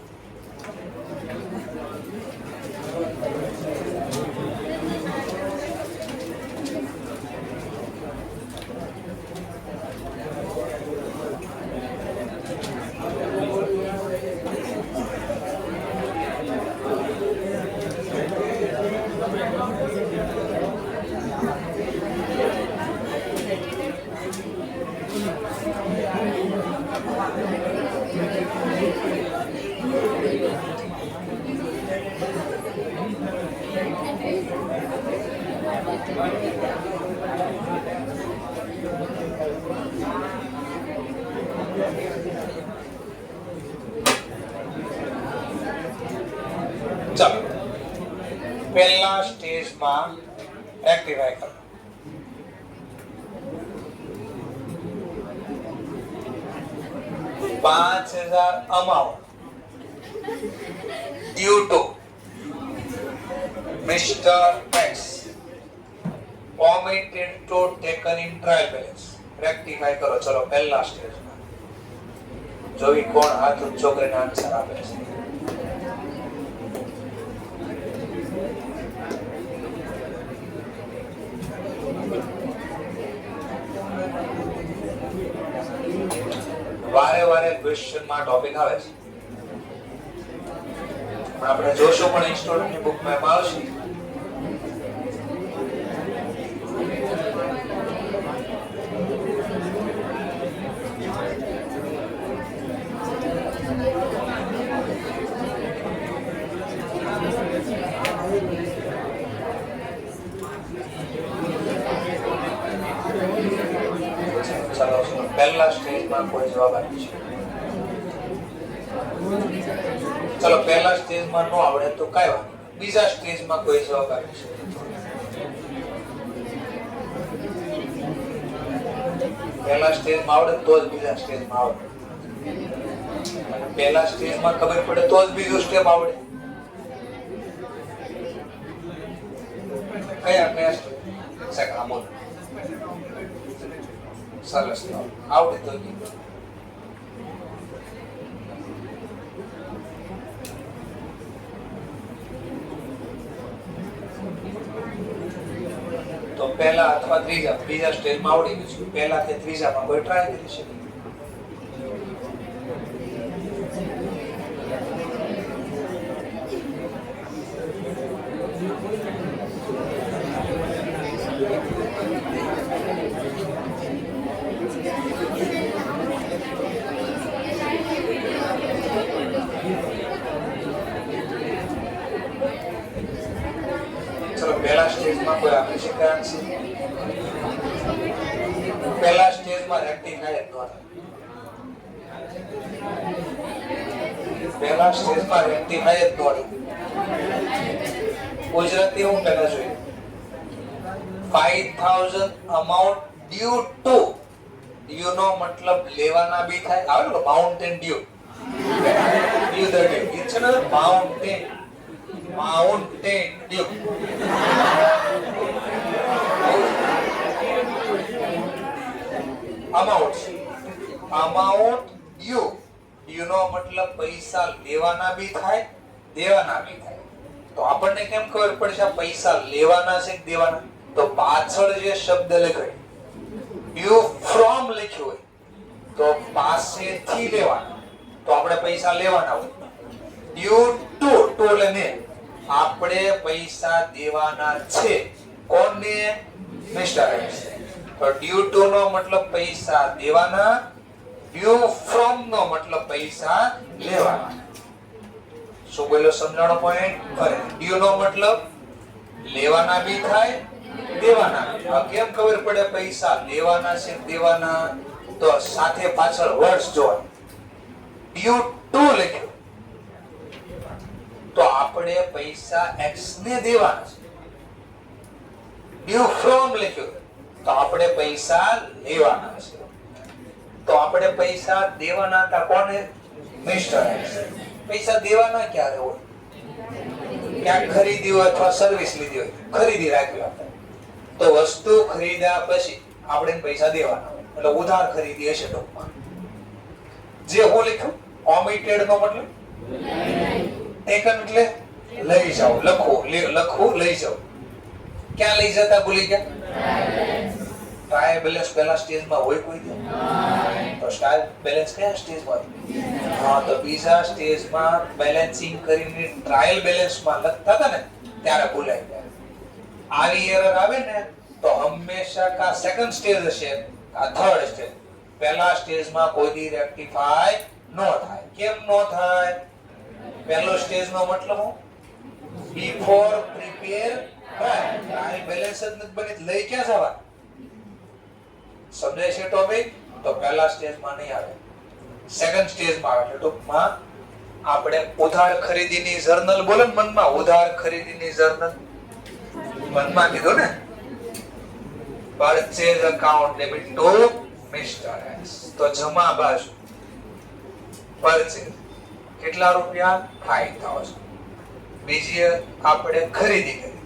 ચાલો પહેલા સ્ટેજમાં રેક્ટિફાય કરો. $5,000 amount due to Mr. X omitted to taken in trial balance. રેક્ટિફાય કરો. ચલો પહેલા સ્ટેજમાં જોઈ કોણ હાથ ઊંચો કરીને આન્સર આપે છે. વારે વારે ક્વેશ્ચન માં ટોપિક આવે છે, પણ આપણે જોશું પણ સ્ટુડન્ટ ની બુક માં આવશે. ચાલો પહેલા સ્ટેજમાં કોઈ જવાબ આપી છે? ચલો પહેલા સ્ટેજમાં નો આવડે તો કઈ વાત, બીજા સ્ટેજમાં કોઈ જવાબ આપી છે? પહેલા સ્ટેજમાં આવડે તો જ બીજા સ્ટેજમાં આવડે, અને પહેલા સ્ટેજમાં ખબર પડે તો જ બીજું સ્ટેપ આવડે. કયા કયા સ્ટેપ? આમો સરસ આવડે તો પહેલા અથવા ત્રીજા, બીજા સ્ટેજમાં આવડી ગયું છે, પહેલા કે ત્રીજામાં કોઈ ટ્રાય કરી શકે. પહેલા સ્ટેજમાં કોઈ આપી શકે આન્સર? પહેલા સ્ટેજમાં રેક્ટિફાય ન થાય. પહેલા સ્ટેજમાં રેક્ટિફાય જ ન થાય. ગુજરાતી હું પહેલા જોઈએ. 5,000 amount due to, due નો મતલબ લેવાના બી થાય, આવે ને mountain dew, dew the dew, it's a mountain, mountain dew. Amount due, due નો મતલબ પૈસા લેવાના બી થાય દેવાના બી થાય. તો આપણને કેમ ખબર પડશે પૈસા લેવાના છે કે દેવાના? તો પાછળ જે શબ્દ લખ્યો ડ્યુ ફ્રોમ લખ્યો હોય તો પાસેથી લેવાના, તો આપણે પૈસા લેવાના હોય. ડ્યુ ટુ, ટુ એટલે ને, આપણે પૈસા દેવાના છે. કોને? Mister x. તો ડ્યુ ટુ નો મતલબ પૈસા દેવાના, ડ્યુ ફ્રોમ નો મતલબ પૈસા લેવાના. શું બોલ્યો? સમજાણો પોઈન્ટ? ડ્યુ નો મતલબ લેવાના બી થાય દેવાના. કેમ ખબર પડે પૈસા લેવાના છે દેવાના? તો સાથે પાછળ વર્ડ્સ જોવા. ડ્યુ ટુ લખ્યું તો આપણે પૈસા એક્સ ને દેવાના છે. ડ્યુ ફ્રોમ લખ્યું તો આપણે પૈસા લેવાના છે. તો આપણે પૈસા દેવાના હતા કોને? Mister x. પૈસા દેવાના ક્યારે હોય? ક્યાંક ખરીદી હોય અથવા સર્વિસ લીધી હોય, ખરીદી રાખી આપણે, તો વસ્તુ ખરીદ્યા પછી આપણે પૈસા દેવાના હોય, એટલે ઉધાર ખરીદી હશે ટૂંકમાં. જે હું લખ્યું ઓમિટેડ નો મતલબ ટેકન એટલે લઈ જાઓ, લખવું લઈ જાઓ. ક્યાં લઈ જતા ભૂલી ગયા? ટ્રાયલ બેલેન્સ પહેલા સ્ટેજમાં હોય કોઈ દે? તો ટ્રાયલ બેલેન્સ કયા સ્ટેજમાં? હા, તો બીજા સ્ટેજમાં બેલેન્સિંગ કરીને ટ્રાયલ બેલેન્સમાં લખતા હતા ને ત્યારે ભૂલાઈ ગયા. આવી એરર આવે ને તો હંમેશા કા સેકન્ડ સ્ટેજ હશે કા થર્ડ સ્ટેજ. પહેલા સ્ટેજમાં કોઈ દી રેક્ટિફાય ન થાય. કેમ ન થાય? પહેલો સ્ટેજ નો મતલબ બિફોર પ્રિપેર બેલેન્સ જ નથી બની લઈ ક્યાં જવા? સમજાય છે ટોપિક? તો પહેલા સ્ટેજમાં નહીં આવે, સેકન્ડ સ્ટેજમાં આવે. એટલે ટૂંકમાં આપણે ઉધાર ખરીદીની જર્નલ બોલો ને મનમાં, ઉધાર ખરીદીની જર્નલ મનમાં કીધું ને, purchase account debit two mister x. તો જમા બાજુ પરચેઝ કેટલા રૂપિયા? 5000. બીજી આપણે ખરીદી કરી,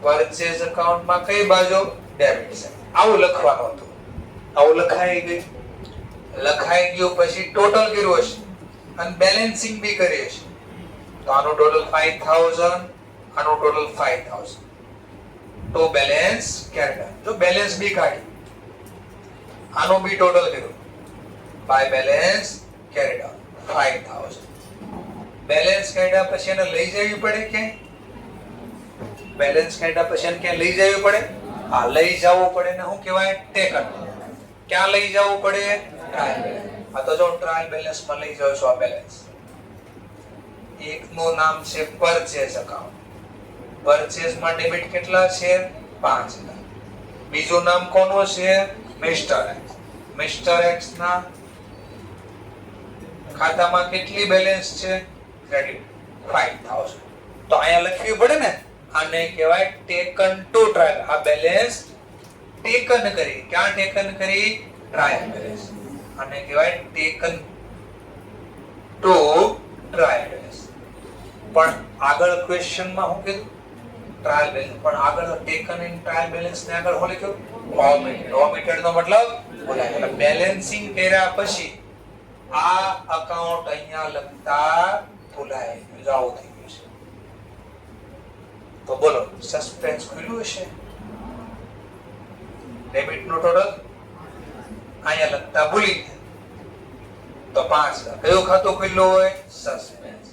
પરચેઝ અકાઉન્ટમાં કઈ બાજુ? Debit side. આવું લખવાનું હતું, આવું લખાઈ ગયું. લખાઈ ગયું પછી ટોટલ કર્યું હશે અને બેલેન્સિંગ બી કરી હશે. તો આનું ટોટલ 5000, આનું ટોટલ 5000. તો બેલેન્સ કેરેટ. જો બેલેન્સ બી કાઢી, આનું બી ટોટલ કર્યું બાય બેલેન્સ કેરેટ 5000. બેલેન્સ કાઢ્યા પછી એને લઈ જવી પડે કે? બેલેન્સ કાઢ્યા પછી એને ક્યાં લઈ જવી પડે? આ લઈ જવું પડે ને શું કહેવાય? ટેકન. ક્યાં લઈ જવું પડે? Trial balance. આ તો જો ટ્રાયલ બેલેન્સ માં લઈ જાવ છો. આ બેલેન્સ એકનું નામ છે પરચેઝ અકાઉન્ટ. પરચેઝ માં ડેબિટ કેટલા છે? 5000. બીજું નામ કોનું છે? Mister x. મિસ્ટર એક્સ ના ખાતામાં કેટલી બેલેન્સ છે? ક્રેડિટ 5000. તો અહીંયા લખવી પડે ને, આને કહેવાય ટેકન ટુ ટ્રાયલ. આ બેલેન્સ ટેકન કરી. ક્યાં ટેકન કરી? Trial balance. આને કહેવાય ટેકન ટુ ટ્રાયલ બેલેન્સ. પણ આગળ ક્વેશ્ચનમાં શું કીધું? Trial balance. પણ આગળ ટેકન ઇન ટ્રાયલ બેલેન્સ ને આગળ શું લખ્યું? ઓમિટેડ. ઓમિટેડ નો મતલબ ભૂલાય. એટલે બેલેન્સિંગ કર્યા પછી આ અકાઉન્ટ અહીંયા લખતા ભૂલાય. જાવ થઈ ગયું છે. તો બોલો, સસ્પેન્સ ખુલ્લું હશે. ડેબિટ નો ટોટલ અહીંયા લખતા ભૂલી ગયા તો 5000. કયું ખાતું ખુલ્લું હોય? સસ્પેન્સ.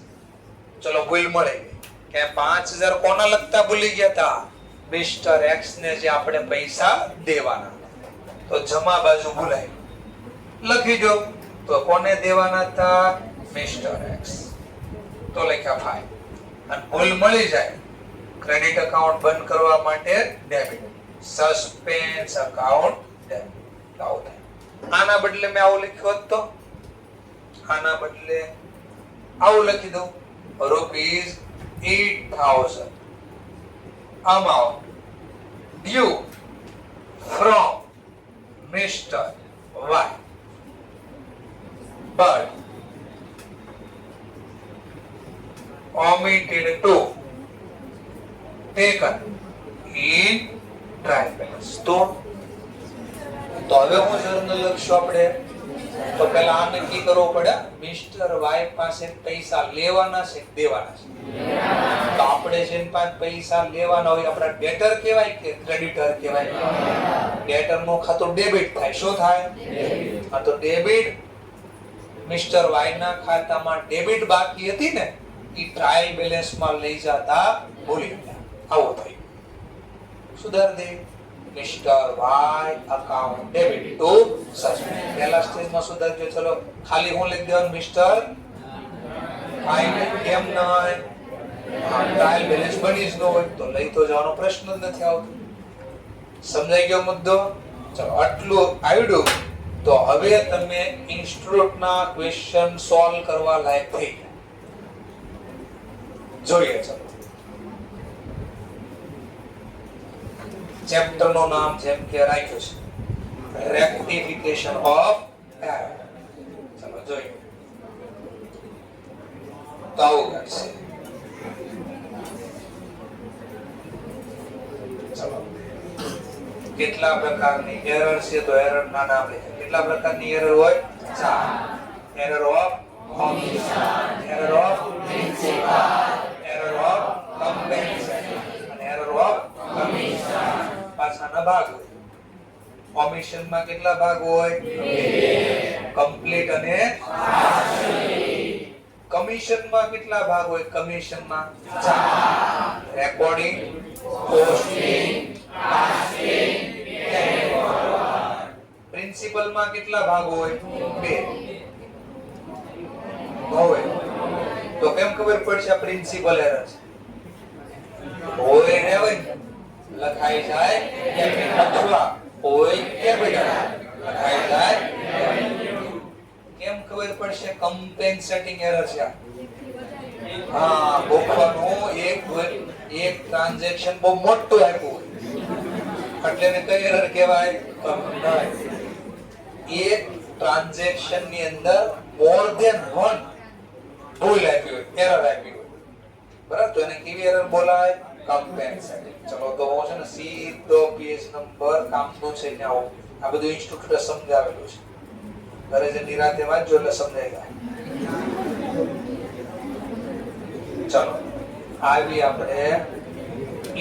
ચલો ભૂલ મળી ગઈ કે 5000 કોના લખતા ભૂલી ગયા હતા? મિસ્ટર એક્સ ને જે આપણે પૈસા દેવાના. તો જમા બાજુ ભૂલાય, લખી દો. તો કોને દેવાના હતા? Mister x. તો લખ્યા 5. અને ભૂલ મળી જાય, ક્રેડિટ એકાઉન્ટ બંધ કરવા માટે ડેબિટ, સસ્પેન્સ એકાઉન્ટ ડેબિટ. આવું થાય. આના બદલે મેં આવું લખ્યું હોત તો, આના બદલે આવું લખી દઉં, ₹8000 amount due from Mr. Y but omitted to taken in trial balance. તો હવે હું જર્નલ લખશું આપણે. તો પહેલા આ નક્કી કરવું પડે, મિસ્ટર વાય પાસે પૈસા લેવાના છે દેવાના છે? તો આપણે જેન પાસે પૈસા લેવાના હોય આપણા ડેટર કહેવાય કે ક્રેડિટર કહેવાય? ડેટર નું ખાતું ડેબિટ થાય. શું થાય? હા, તો ડેબિટ મિસ્ટર વાય ના ખાતામાં ડેબિટ બાકી હતી ને, એ ટ્રાયલ બેલેન્સ માં લઈ જતા ભૂલી ગયા. આવું થયું. સુધાર દે. Mister Y account debit to suspend. પહેલા સ્ટેજમાં સુધારજો. ચલો ખાલી હું લખી દેવાનું મિસ્ટર વાય. કેમ ન હોય? ટ્રાયલ બેલેન્સ બની જ ન હોય તો લઈ તો જવાનો પ્રશ્ન જ નથી આવતો. સમજાઈ ગયો મુદ્દો? ચલો આટલું આવડ્યું તો હવે તમે ઇન્સ્ટિટ્યૂટના ક્વેશ્ચન સોલ્વ કરવા લાયક થઈ ગયા. જોઈએ. ચલો ચેપ્ટર નું નામ જેમ કે રાખ્યું છે રેક્ટિફિકેશન ઓફ એરર. ચલો જોઈએ. તો આવું કરશે. ચલો કેટલા પ્રકારની એરર છે? તો એરર ના નામ લખે. કેટલા પ્રકારની એરર હોય? 4. Error of omission, error of principle, error of compensation અને એરર ઓફ કમિશન. પાછાના ભાગ હોય. ઓમિશન માં કેટલા ભાગ હોય? 2. કમ્પ્લીટ અને પાર્શિયલી. કમિશન માં કેટલા ભાગ હોય? કમિશન માં 4. રેકોર્ડિંગ, પોસ્ટિંગ, કાસ્ટિંગ, પ્રિન્સિપલ માં કેટલા ભાગ હોય? 2. હોય તો કેમ ખબર પડશે આ પ્રિન્સિપલ એરર છે? હોય ને હોય લખાઈ જાય કેપિટલ અથવા હોય કેપિટલ લખાઈ જાય. કેમ ખબર પડશે કમ્પેન્સેટિંગ એરર છે? હા, ગોખવાનું એક ટ્રાન્ઝેક્શન બહુ મોટું આપ્યું એટલે એને કઈ એરર કહેવાય? એક ટ્રાન્ઝેક્શન ની અંદર મોર ધેન વન ભૂલ આપી હોય, એરર આપી હોય, બરાબર, તો એને કેવી એરર બોલાય? કમ્પેન્સેટિંગ. ચલો તો હું છે ને સીધો પેજ નંબર કામનું છે ત્યાં આ બધું ઇન્સ્ટ્રક્ટર સમજાવેલું છે, ઘરે જે નિરાતે વાંચજો એટલે સમજાઈ જાય. ચલો આવી આપણે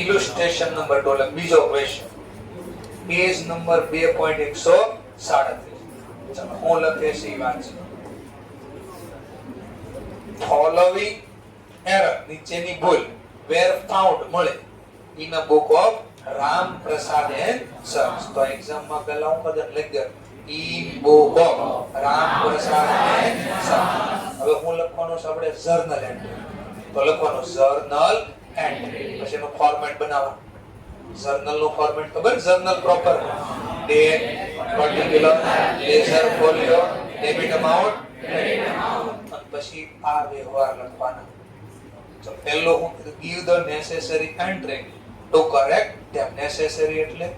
ઇલુસ્ટ્રેશન નંબર 2 બીજો ક્વેશ્ચન પેજ નંબર 2.137. ચલો હું લખે છે વાંચ. ફોલોવિંગ એરર નીચેની ભૂલ વેર ફાઉન્ડ મળે in a book of Ram Prasad and Sons. તો એક્ઝામ માં પહેલા હું કદમ લખી દે in book of Ram Prasad and Sons. હવે હું લખવાનું છે આપણે જર્નલ એન્ટ્રી, તો લખવાનું જર્નલ એન્ટ્રી, પછી એનું ફોર્મેટ બનાવવાનું. જર્નલ નું ફોર્મેટ ખબર? Journal proper date, particular, ledger folio, debit amount, credit amount, અને પછી આ વ્યવહાર લખવાના. તો પહેલો હું give the necessary entry to correct them. Necessary એટલે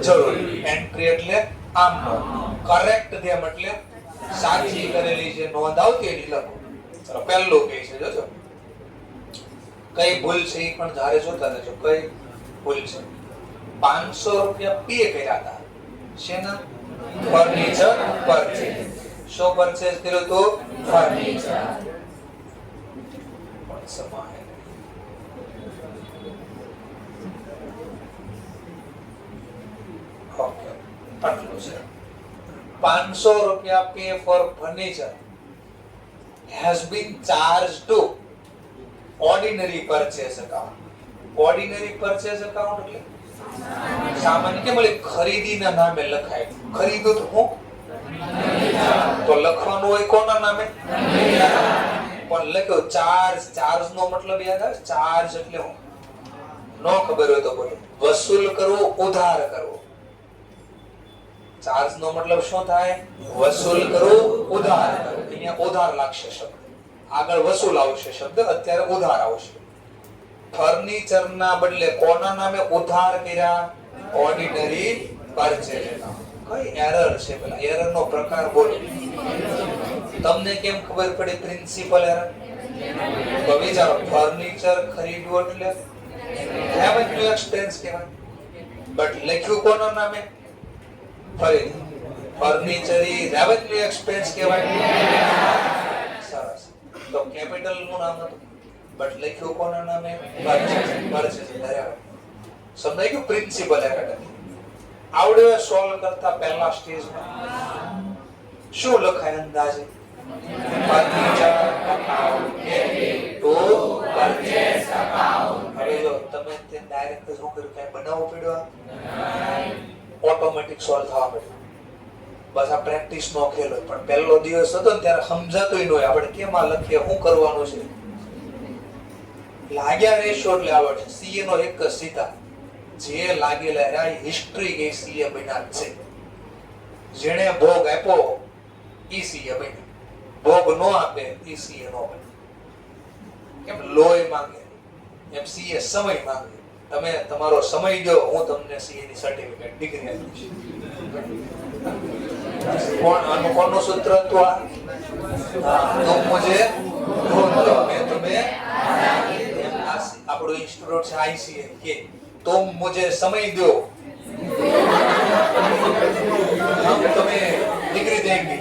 જરૂરી, એન્ટ્રી એટલે આમનો, કરેક્ટ ધેમ એટલે સાચી કરેલી જે નોંધ આવતી એની લખો. ચલો પહેલું કે છે જોજો કઈ ભૂલ છે એ પણ ધારે જોતા રહેજો. કઈ ભૂલ છે? 500 રૂપિયા પે કર્યા હતા શેના? Furniture purchase. શો પરચેઝ કર્યું તો? ફર્નિચર. પણ સમાય ઓકે આટલું છે. 500 રૂપિયા pay for furniture has been charged to ordinary purchase account. Ordinary purchase account એટલે સામાન્ય કે મળી ખરીદીના નામે લખાય. ખરીદું તો હું તો લખવાનું હોય કોના નામે? પણ લખ્યો ચાર્જ. ચાર્જ નો મતલબ યાદ આવે? ચાર્જ એટલે હું નો ખબર હોય તો બોલો. વસૂલ કરવો, ઉધાર કરવો. ચાર્જ નો મતલબ શું થાય? વસૂલ કરવું, ઉધાર કરવું. અહીંયા ઉધાર લાગશે શબ્દ, આગળ વસૂલ આવશે શબ્દ, અત્યારે ઉધાર આવશે. ફર્નિચર ના બદલે કોના નામે ઉધાર કર્યા? Ordinary purchase account. કઈ એરર છે? પેલા એરર નો પ્રકાર બોલો. તમને કેમ ખબર પડી પ્રિન્સિપલ એરર? તો વિચારો, ફર્નિચર ખરીદવું એટલે રેવન્યુ એક્સપેન્સ કહેવાય, બટ લખ્યું કોના નામે? ફરીથી ફર્નિચરી રેવન્યુ એક્સપેન્સ કહેવાય. સરસ. તો કેપિટલ નું નામ હતું બટ લખ્યું કોના નામે? પરચેઝ. પરચેઝ ધરાવે. સમજાઈ ગયું? Principal error. આવડે સોલ્વ કરતા પહેલા સ્ટેજમાં શું લખાય અંદાજે? Furniture account to purchase account. હવે જો તમે તે ડાયરેક્ટ જ શું કર્યું? કઈ બનાવવું પડ્યો? ઓટોમેટિક સોલ્વ થવા પડ્યું. બસ આ પ્રેક્ટિસ નો ખેલ હોય. પણ પહેલો દિવસ હતો ને ત્યારે સમજાતું ન હોય આપણે કેમાં લખીએ, શું કરવાનું છે. લાગ્યા રેશો એટલે આવડે. સીએ નો એક જ સીધા જે લાગેલા રહ્યા હિસ્ટ્રી કે સીએ બન્યા છે. જેણે ભોગ આપ્યો ઈ સીએ બન્યા, ભોગ નો આપે ઈ સીએ નો બને. કેમ લોહી માંગે એમ સીએ સમય માંગે. તમે તમારો સમય દો, હું તમને સીએ ની સર્ટિફિકેટ ડિગ્રી આપીશ. કોનું સૂત્ર હતું આ? તુમ મુझे ढूंढ लो मैं तुम्हें. આપણું ઇન્સ્ટિટ્યૂટ છે આઈસીએ કે तुम मुझे समय दो हम तुम्हें डिग्री देंगे.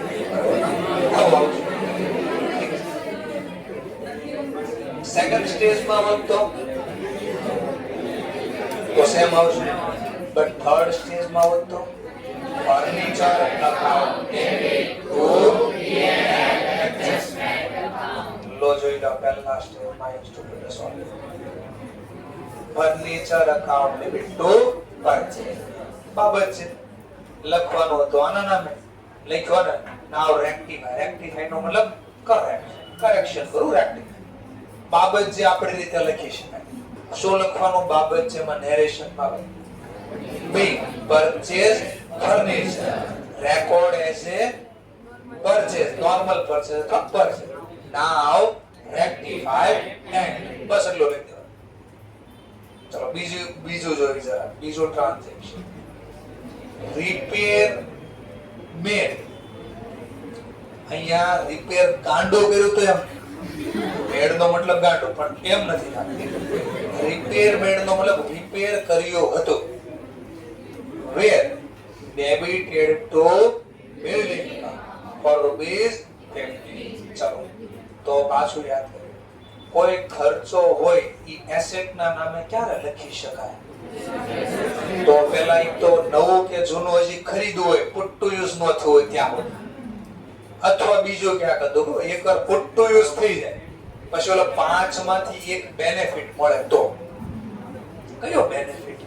સેકન્ડ સ્ટેજમાં વધતો તો સેમ આવશે, બટ થર્ડ સ્ટેજમાં વધતો ફર્નિચર અકાઉન્ટ ટુ લો જોઈ લો. પહેલા સ્ટેજમાં institute solve furniture account debit two purchase. બાબત છે લખવાનું હતું આના નામે, લખવાનું નાવ રેક્ટિફાય. રેક્ટિફાય નો મતલબ કરેક્ટ, કરેક્શન કરું, રેક્ટિફાય. બાબત જે આપણી રીતે લખી શકાય. શું લખવાનું બાબત છે એમાં નેરેશન માં? B purchase furniture, record as a purchase, normal purchase અથવા પરચેઝ. નાઉ રેક્ટિફાઈ એન્ડ, બસ એટલો લખી દેવાનો. ચલો બીજું જોઈએ જરા, બીજું ટ્રાન્ઝેક્શન. રિપેર મેડ. અહીંયા રિપેર ગાંડો કર્યું તો એમ મેડ નો મતલબ ગાંડો, પણ એમ નથી થતું. રિપેર મેડ નો મતલબ રિપેર કર્યો હતો. વેર ડેબિટેડ ટુ બિલ્ડિંગ ફોર ₹50. ચલો તો પાછું યાદ કરો, કોઈ ખર્ચો હોય ઈ એસેટ ના નામે ક્યારે લખી શકાય? તો પેલા એક તો નવું કે જૂનું હજી ખરીદવું હોય, પુટ ટુ યુઝ ન થયું હોય ત્યાં, અથવા બીજો ક્યાંક હતો એકવાર પુટ ટુ યુઝ થઈ જાય પછી ઓલા 5 માંથી એક બેનિફિટ મળે તો કયો બેનિફિટ?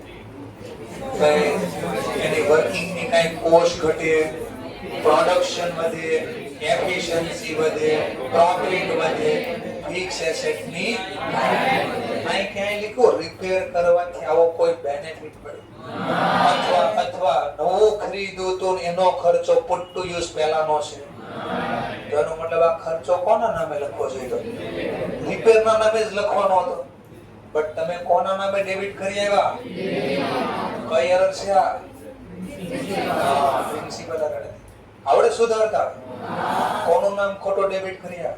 એની વર્કિંગ ની કઈ કોસ્ટ ઘટે, પ્રોડક્શન વધે, એફિશિયન્સી વધે, પ્રોફિટ વધે, ફિક્સ એસેટ ની અહીં ક્યાંય લીખો રિપેર કરવાથી આવો કોઈ બેનિફિટ મળે, અથવા નવું ખરીદ્યું તો એનો ખર્ચો પુટ ટુ યુઝ પહેલાનો છે. એનો મતલબ આ ખર્ચો કોના નામે લખવો જોઈએ? રિપેર ના નામે જ લખવાનો હતો, બટ તમે કોના નામે ડેબિટ કરી આવ્યા? કઈ એરર છે આ? Principal error. આવડે સુધારતા? કોનું નામ ખોટો ડેબિટ કર્યા?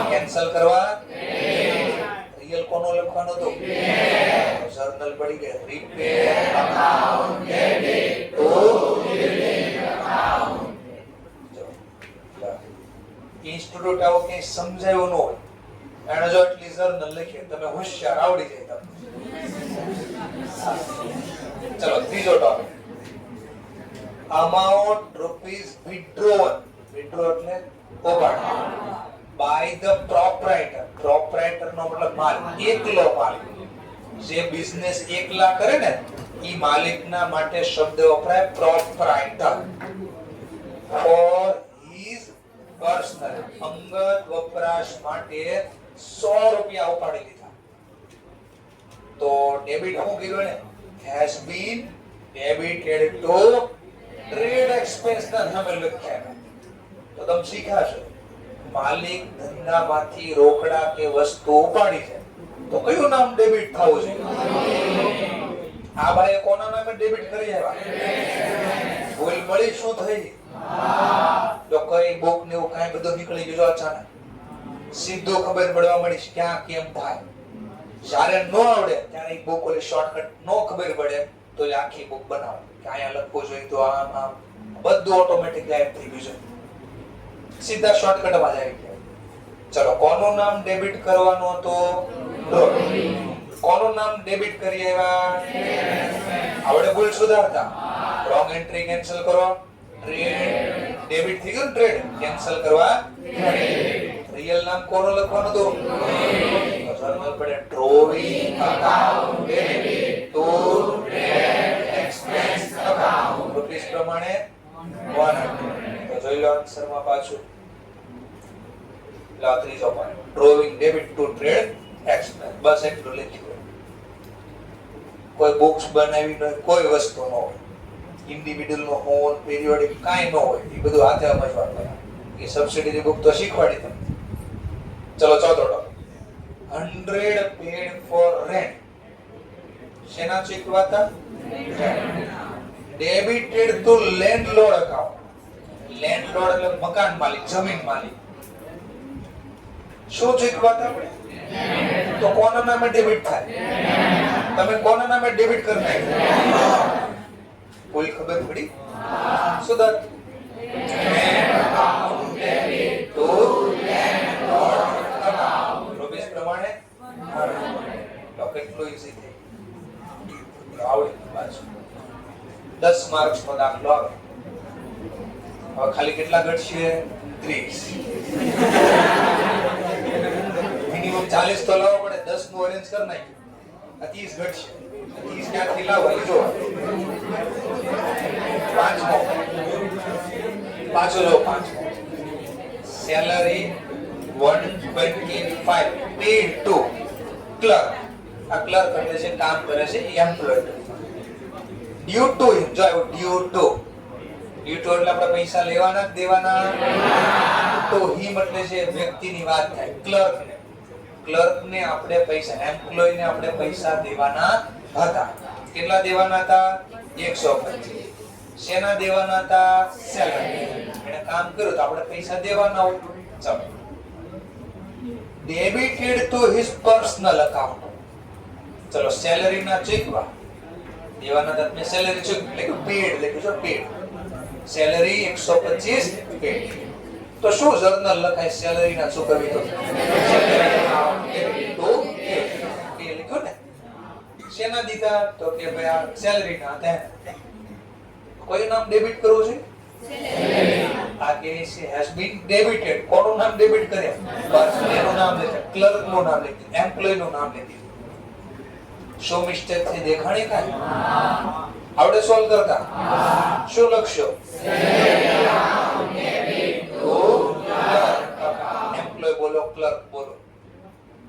કેન્સલ કરવા? રિયલ કોનો લખવાનો હતો? જર્નલ પડી ગઈ. Repair account debit two building account. Institute આવો કે સમજાયું ન હોય એને જો એટલી જર્નલ લખીએ તમે હોશિયાર આવડી જાય તમને. ચલો ત્રીજો ટોપિક, અમાઉન્ટ રૂપીસ વિથડ્રોન. વિથડ્રો એટલે ઉપાડ બાય ધ પ્રોપરાઇટર. પ્રોપરાઇટર નો મતલબ માલિક, એકલો માલિક. જે બિઝનેસ એકલા કરે ને ઈ માલિકના માટે શબ્દ વપરાય પ્રોપરાઇટર. ફોર હિઝ પર્સનલ, અંગત વપરાશ માટે ₹100 ઉપાડી લીધા. તો ડેબિટ શું કર્યું ને? has been debited to trade expense ના નામે લખ્યા. તો તમે શીખ્યા માલિક ધંધામાંથી રોકડા કે વસ્તુ ઉપાડી છે તો કયું નામ ડેબિટ થવું જોઈએ? આ ભાઈ કોના નામે ડેબિટ કરી આવ્યા? ભૂલ મળી શું થઈ? તો કઈ બુક ને એવું કાંઈ બધું નીકળી ગયું અચાનક, સીધો ખબર પડવા મળી ક્યાં કેમ થાય. જ્યારે ન આવડે ત્યારે એક બુક ઓલી શોર્ટકટ નો ખબર પડે તો આખી બુક બનાવો કે અહીંયા લખવું જોઈએ તો આમ બધું ઓટોમેટિક ગાયબ થઈ ગયું છે, સીધા શોર્ટકટ માં આવી ગયા. ચલો કોનું નામ ડેબિટ કરવાનું હતું? કોનું નામ ડેબિટ કરી આવ્યા? આવડે ભૂલ સુધારતા. રોંગ એન્ટ્રી કેન્સલ કરો. ટ્રેડ ડેબિટ થઈ ગયું, ટ્રેડ કેન્સલ કરવા ક્રેડિટ. રિયલ નામ કોનું લખવાનું હતું? જર્નલ પડે drawing account debit to trade expense account. Rupees પ્રમાણે 100. તો જોઈ લો આન્સર માં પાછું ત્રીજો point, drawing debit to trade expense. બસ એટલું લખ્યું. કોઈ બુક્સ બનાવી ન, કોઈ વસ્તુ ન હોય, ઇન્ડિવિડ્યુઅલ નો હોલ પીરિયોડિક કાઈ ન હોય, એ બધું હાથે સમજવાનું. એ સબસિડીની બુક તો શીખવાડી તમને. ચલો ચોથો ટોપિક, 100 પેડ ફોર રેન્ટ. શેના ચૂકવાતા? ડેબિટેડ ટુ લેન્ડલોર્ડ અકાઉન્ટ. લેન્ડલોર્ડ એટલે મકાન માલિક, જમીન માલિક. શું ચૂકવાતા? તો કોના નામે ડેબિટ થાય? તમે કોના નામે ડેબિટ કરી નાખ્યું? કોઈ ખબર પડી? સુધર રૂપીસ પ્રમાણે કેટલું ઈઝી થઈ આવડી પાછું. 10 માર્ક્સ નો દાખલો આવે. હવે ખાલી કેટલા ઘટશે? 30. મિનિમમ 40 તો લાવવો પડે. 10 નું અરેન્જ કરી નાખ્યું, 30 ઘટશે. 30 ક્યાંથી લાવવા? જો પાછો જો 5 સેલરી 125 પેડ ટુ ક્લર્ક આ ક્લર્ક એટલે છે કામ કરે છે એમ્પ્લોયડ. ડ્યુ ટુ હિમ, જો આવ્યું ડ્યુ ટુ. ડ્યુ ટુ એટલે આપણે પૈસા લેવાના જ દેવાના. તો હિમ એટલે છે વ્યક્તિની વાત થાય, ક્લર્ક ને. ક્લર્ક ને આપણે પૈસા, એમ્પ્લોય ને આપણે પૈસા દેવાના હતા. કેટલા દેવાના હતા? 125. શેના દેવાના હતા? સેલરી. એને કામ કર્યું તો આપણે પૈસા દેવાના હોય. ચાલો. ડેબિટેડ ટુ હિઝ પર્સનલ અકાઉન્ટ. ચલો સેલરી ના ચૂકવા દેવાના હતા. મેં સેલરી ચૂકવી એટલે કે પેડ લખ્યું છે, પેડ. Salary 125 pad. તો શું જર્નલ લખાય સેલરી ના ચૂકવી? તો salary account debit to pay લખ્યું ને. શેના દીધા? તો કે ભાઈ આ સેલરી ના હતા. કોઈ નામ ડેબિટ કરવું છે? આ કે છે has been debited. કોનું નામ ડેબિટ કર્યા? બસ એનું નામ લખે, ક્લર્ક નું નામ લખે, એમ્પ્લોય નું નામ લખે. શો મિસ્ટેક થી દેખાણી કાઈ આવડે સોલ્વ કરતા? શું લખશો? એમ્પ્લોય બોલો, ક્લર્ક બોલો.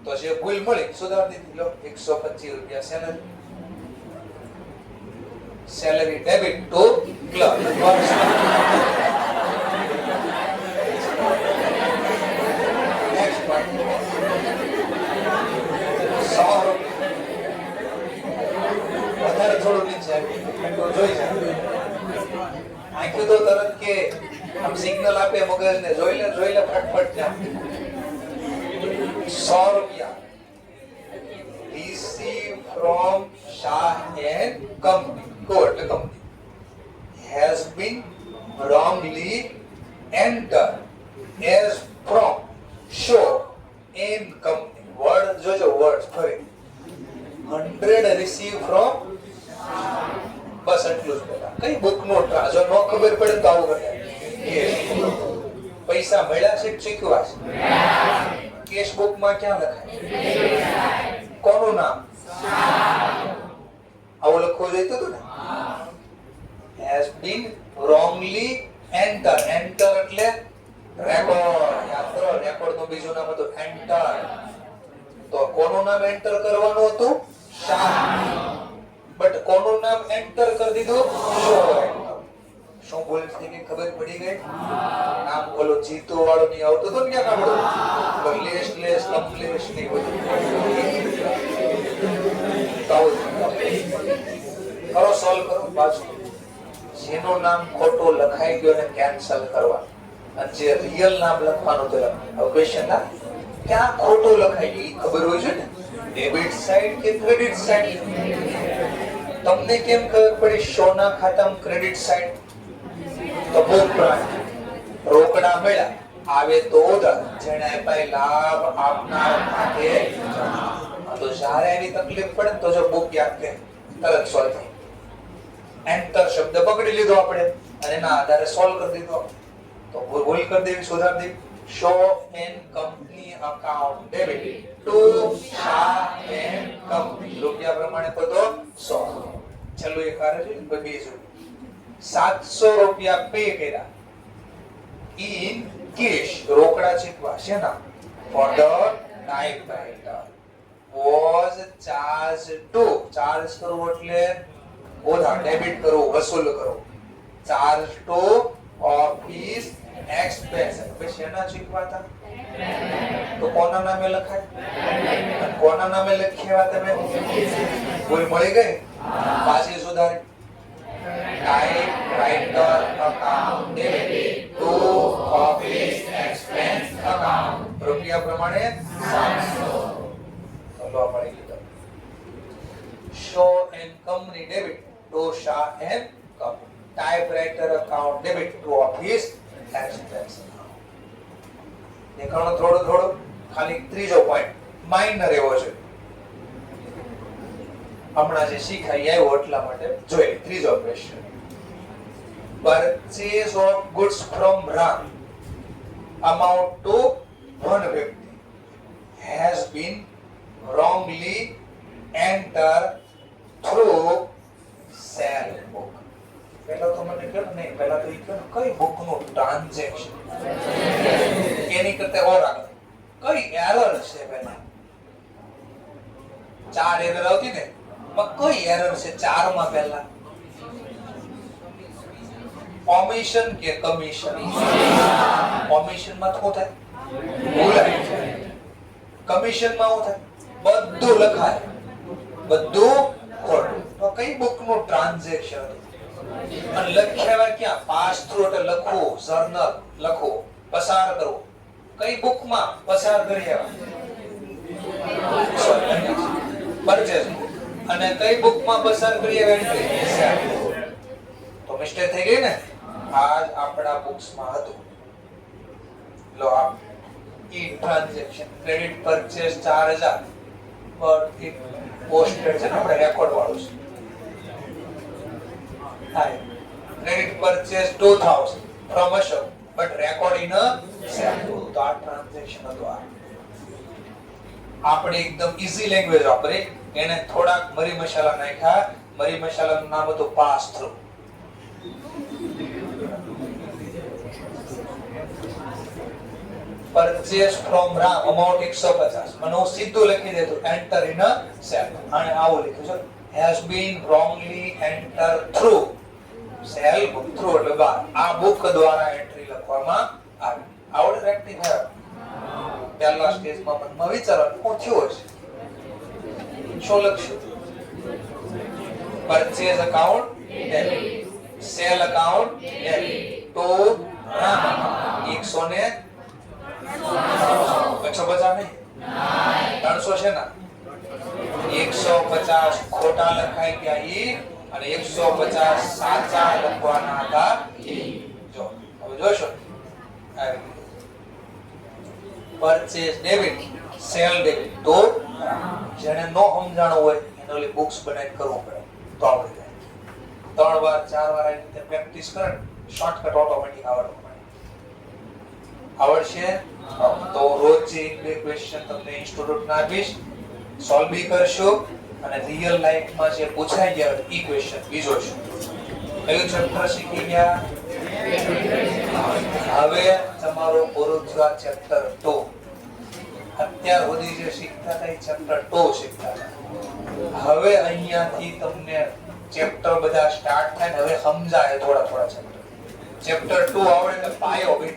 તો જે ભૂલ મળી સુધારી દીધી. લો 125 રૂપિયા salary. Salary debit to clerk. Next part. વધારે થોડું નીચે આવી તો જોઈ જાય. આંખ્યું તો તરત કે આમ સિગ્નલ આપે મગજને, જોઈ લે ફટફટ જા. 100 રૂપિયા receive from Shah and Company. Court company has been wrongly entered as from Shaw and Company. Word જોજો, words ફરી. 100 receive from. બસ એટલું જ બેટા. કઈ બુક નો જો નો ખબર પડે તો આવું કરે. પૈસા મળ્યા છે કે ચૂકવા છે? કેશ બુક માં ક્યાં લખાય? કોનું નામ? આવું લખવું જોઈતું હતું ને. has been wrongly entered. enter એટલે રેકોર્ડ. યાદ કરો, રેકોર્ડ નું બીજું નામ હતું એન્ટર. તો કોનું નામ એન્ટર કરવાનું હતું? શાહ. બટ કોનું નામ એન્ટર કરી દીધું? શો. શું બોલ થઈ ગઈ? ખબર પડી ગઈ? નામ બોલો જીતો વાળો નહીં આવતો તો ક્યાં કાઢો? કમલેશ લેશ કમલેશ નહીં બધું. કરો સોલ્વ કરો પાછું. જેનું નામ ખોટું લખાઈ ગયું એને કેન્સલ કરવા, અને જે રિયલ નામ લખવાનું તો હવે ક્વેશ્ચન ના ક્યાં ખોટું લખાઈ ગયું ખબર હોય છે ને. ડેબિટ સાઈડ કે ક્રેડિટ સાઈડ? તમને કેમ ખબર પડી શોના ખાતામાં ક્રેડિટ સાઈડ? તો બુક બ્રાન્ચ. રોકડા મળ્યા આવે તો ઉધાર, જેને આપ્યા લાભ આપનાર માટે. તો જ્યારે એની તકલીફ પડે તો જો બુક યાદ કરે તરત સોલ્વ થાય. એન્ટર શબ્દ પકડી લીધો આપણે અને એના આધારે સોલ્વ કરી દીધો. તો ભૂલ કરી દેવી, સુધારી દેવી. શો and company account debit to Shah and company. રૂપિયા પ્રમાણે તો 100. છેલ્લું એક કરે છે બીજું. 700 રૂપિયા પે કર્યા ઇન કેશ. રોકડા ચૂકવા શેના? For the typewriter. was charged to. Charge કરવું એટલે ઉધાર, ડેબિટ કરવું, વસૂલ કરવું. Charge to office expense. હવે શેના ચૂકવાતા? તો કોના નામે લખાય? અને કોના નામે લખ્યા તમે? કોઈ મળી ગઈ? પાછી સુધારી. Typewriter account debit to office expense account. રૂપિયા પ્રમાણે 700. Shaw and Company debit to Shah and Company. Typewriter account debit to office expense. દેખાણો થોડો ખાલી ત્રીજો પોઈન્ટ માઇનર એવો છે. હમણાં જે શીખાઈ આવ્યો એટલા માટે જોઈ. ત્રીજો question. Purchase of goods from Ram amount to one વ્યક્તિ has been wrongly enter through sell book. પહેલા તો મને કહો નહીં, પહેલા તો કહો કઈ બુક નું ટ્રાન્ઝેક્શન એની કરતા ઓર આગળ કઈ એરર છે પહેલા 4 એરર આવતી ને, પણ કઈ એરર છે 4 માં પહેલા? ઓમિશન કે કમિશન? ઓમિશન માં શું થાય? ભૂલાય જાય. કમિશન માં શું થાય? બધું લખાય, બધું ખોટું. તો કઈ બુક નું ટ્રાન્ઝેક્શન હતું? અને લખ્યા ક્યાં? પાસ થ્રુ એટલે લખવું, જર્નલ લખવું, પસાર કરવું. કઈ બુક માં પસાર કરી પરચેસ? અને કઈ બુક માં પસાર કરી એન્ટ્રી? તો મિસ્ટેક થઈ ગઈ ને. આજ આપણા બુક્સ માં હતું. લો આ ઈ ટ્રાન્ઝેક્શન ક્રેડિટ પરચેસ 4000 પર ઈ પોસ્ટેડ છે ને, આપણે રેકોર્ડ વાળું છે. થાય credit purchase 2000 from Ashok but record in cell. તો આ ટ્રાન્ઝેક્શન હતું. આ આપણે એકદમ ઈઝી લેંગ્વેજ વાપરી, એને થોડાક મરી મસાલા નાખ્યા. મરી મસાલાનું નામ હતું pass through. Purchase from Ram amount 150. મને હું સીધું લખી દેતું એન્ટર ઇન અ સેલ. અને આવું લખ્યું છે has been wrongly enter through sale book through એટલે બહાર. આ બુક દ્વારા એન્ટ્રી લખવામાં આવી. આવડે રેક્ટિફાયર પહેલા સ્ટેજમાં મનમાં વિચારવાનું શું થયું હશે? શું લખશું? Purchase account debit, cell account debit, તો રામ 150 નહીં 300 છે ને. 150 ખોટા લખાઈ ગયા ઈ, અને 150 સાચા લખવાના હતા ઈ. જો હવે જોશો પરચેસ ડેબિટ, સેલ ડેબિટ. તો જેને નો સમજાણું હોય એને ઓલી બુક્સ બનાવીને કરવું પડે તો આવડી જાય. 3 વાર 4 વાર આવી રીતે પ્રેક્ટિસ કરે શોર્ટકટ ઓટોમેટિક આવડશે. તો રોજ એક બે ક્વેશ્ચન તમને ઇન્સ્ટિટ્યૂટ ના આપીશ, સોલ્વ બી કરશો. અને રિયલ લાઈફ માં જે પૂછાઈ ગયા ઈ ક્વેશ્ચન બીજો છે. કયું ચેપ્ટર શીખી ગયા? હવે તમારો પૂરું થયું ચેપ્ટર 2. અત્યાર સુધી જે શીખતા હતા એ ચેપ્ટર 2 શીખતા હતા. હવે અહીંયાથી તમને ચેપ્ટર બધા સ્ટાર્ટ થાય ને હવે સમજાય થોડા થોડા ચેપ્ટર. ચેપ્ટર 2 આવડે એટલે પાયો ભાઈ.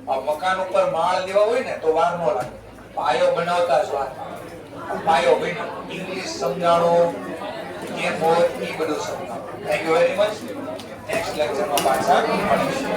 આ મકાન ઉપર માળ દેવા હોય ને તો વાર ન લાગે, પાયો બનાવતા જ વાર. પાયો ભાઈ ઇંગ્લિશ સમજાણો કેમ હોય એ બધું સમજાવો. Thank you very much. Next લેક્ચરમાં પાછા મળીશું.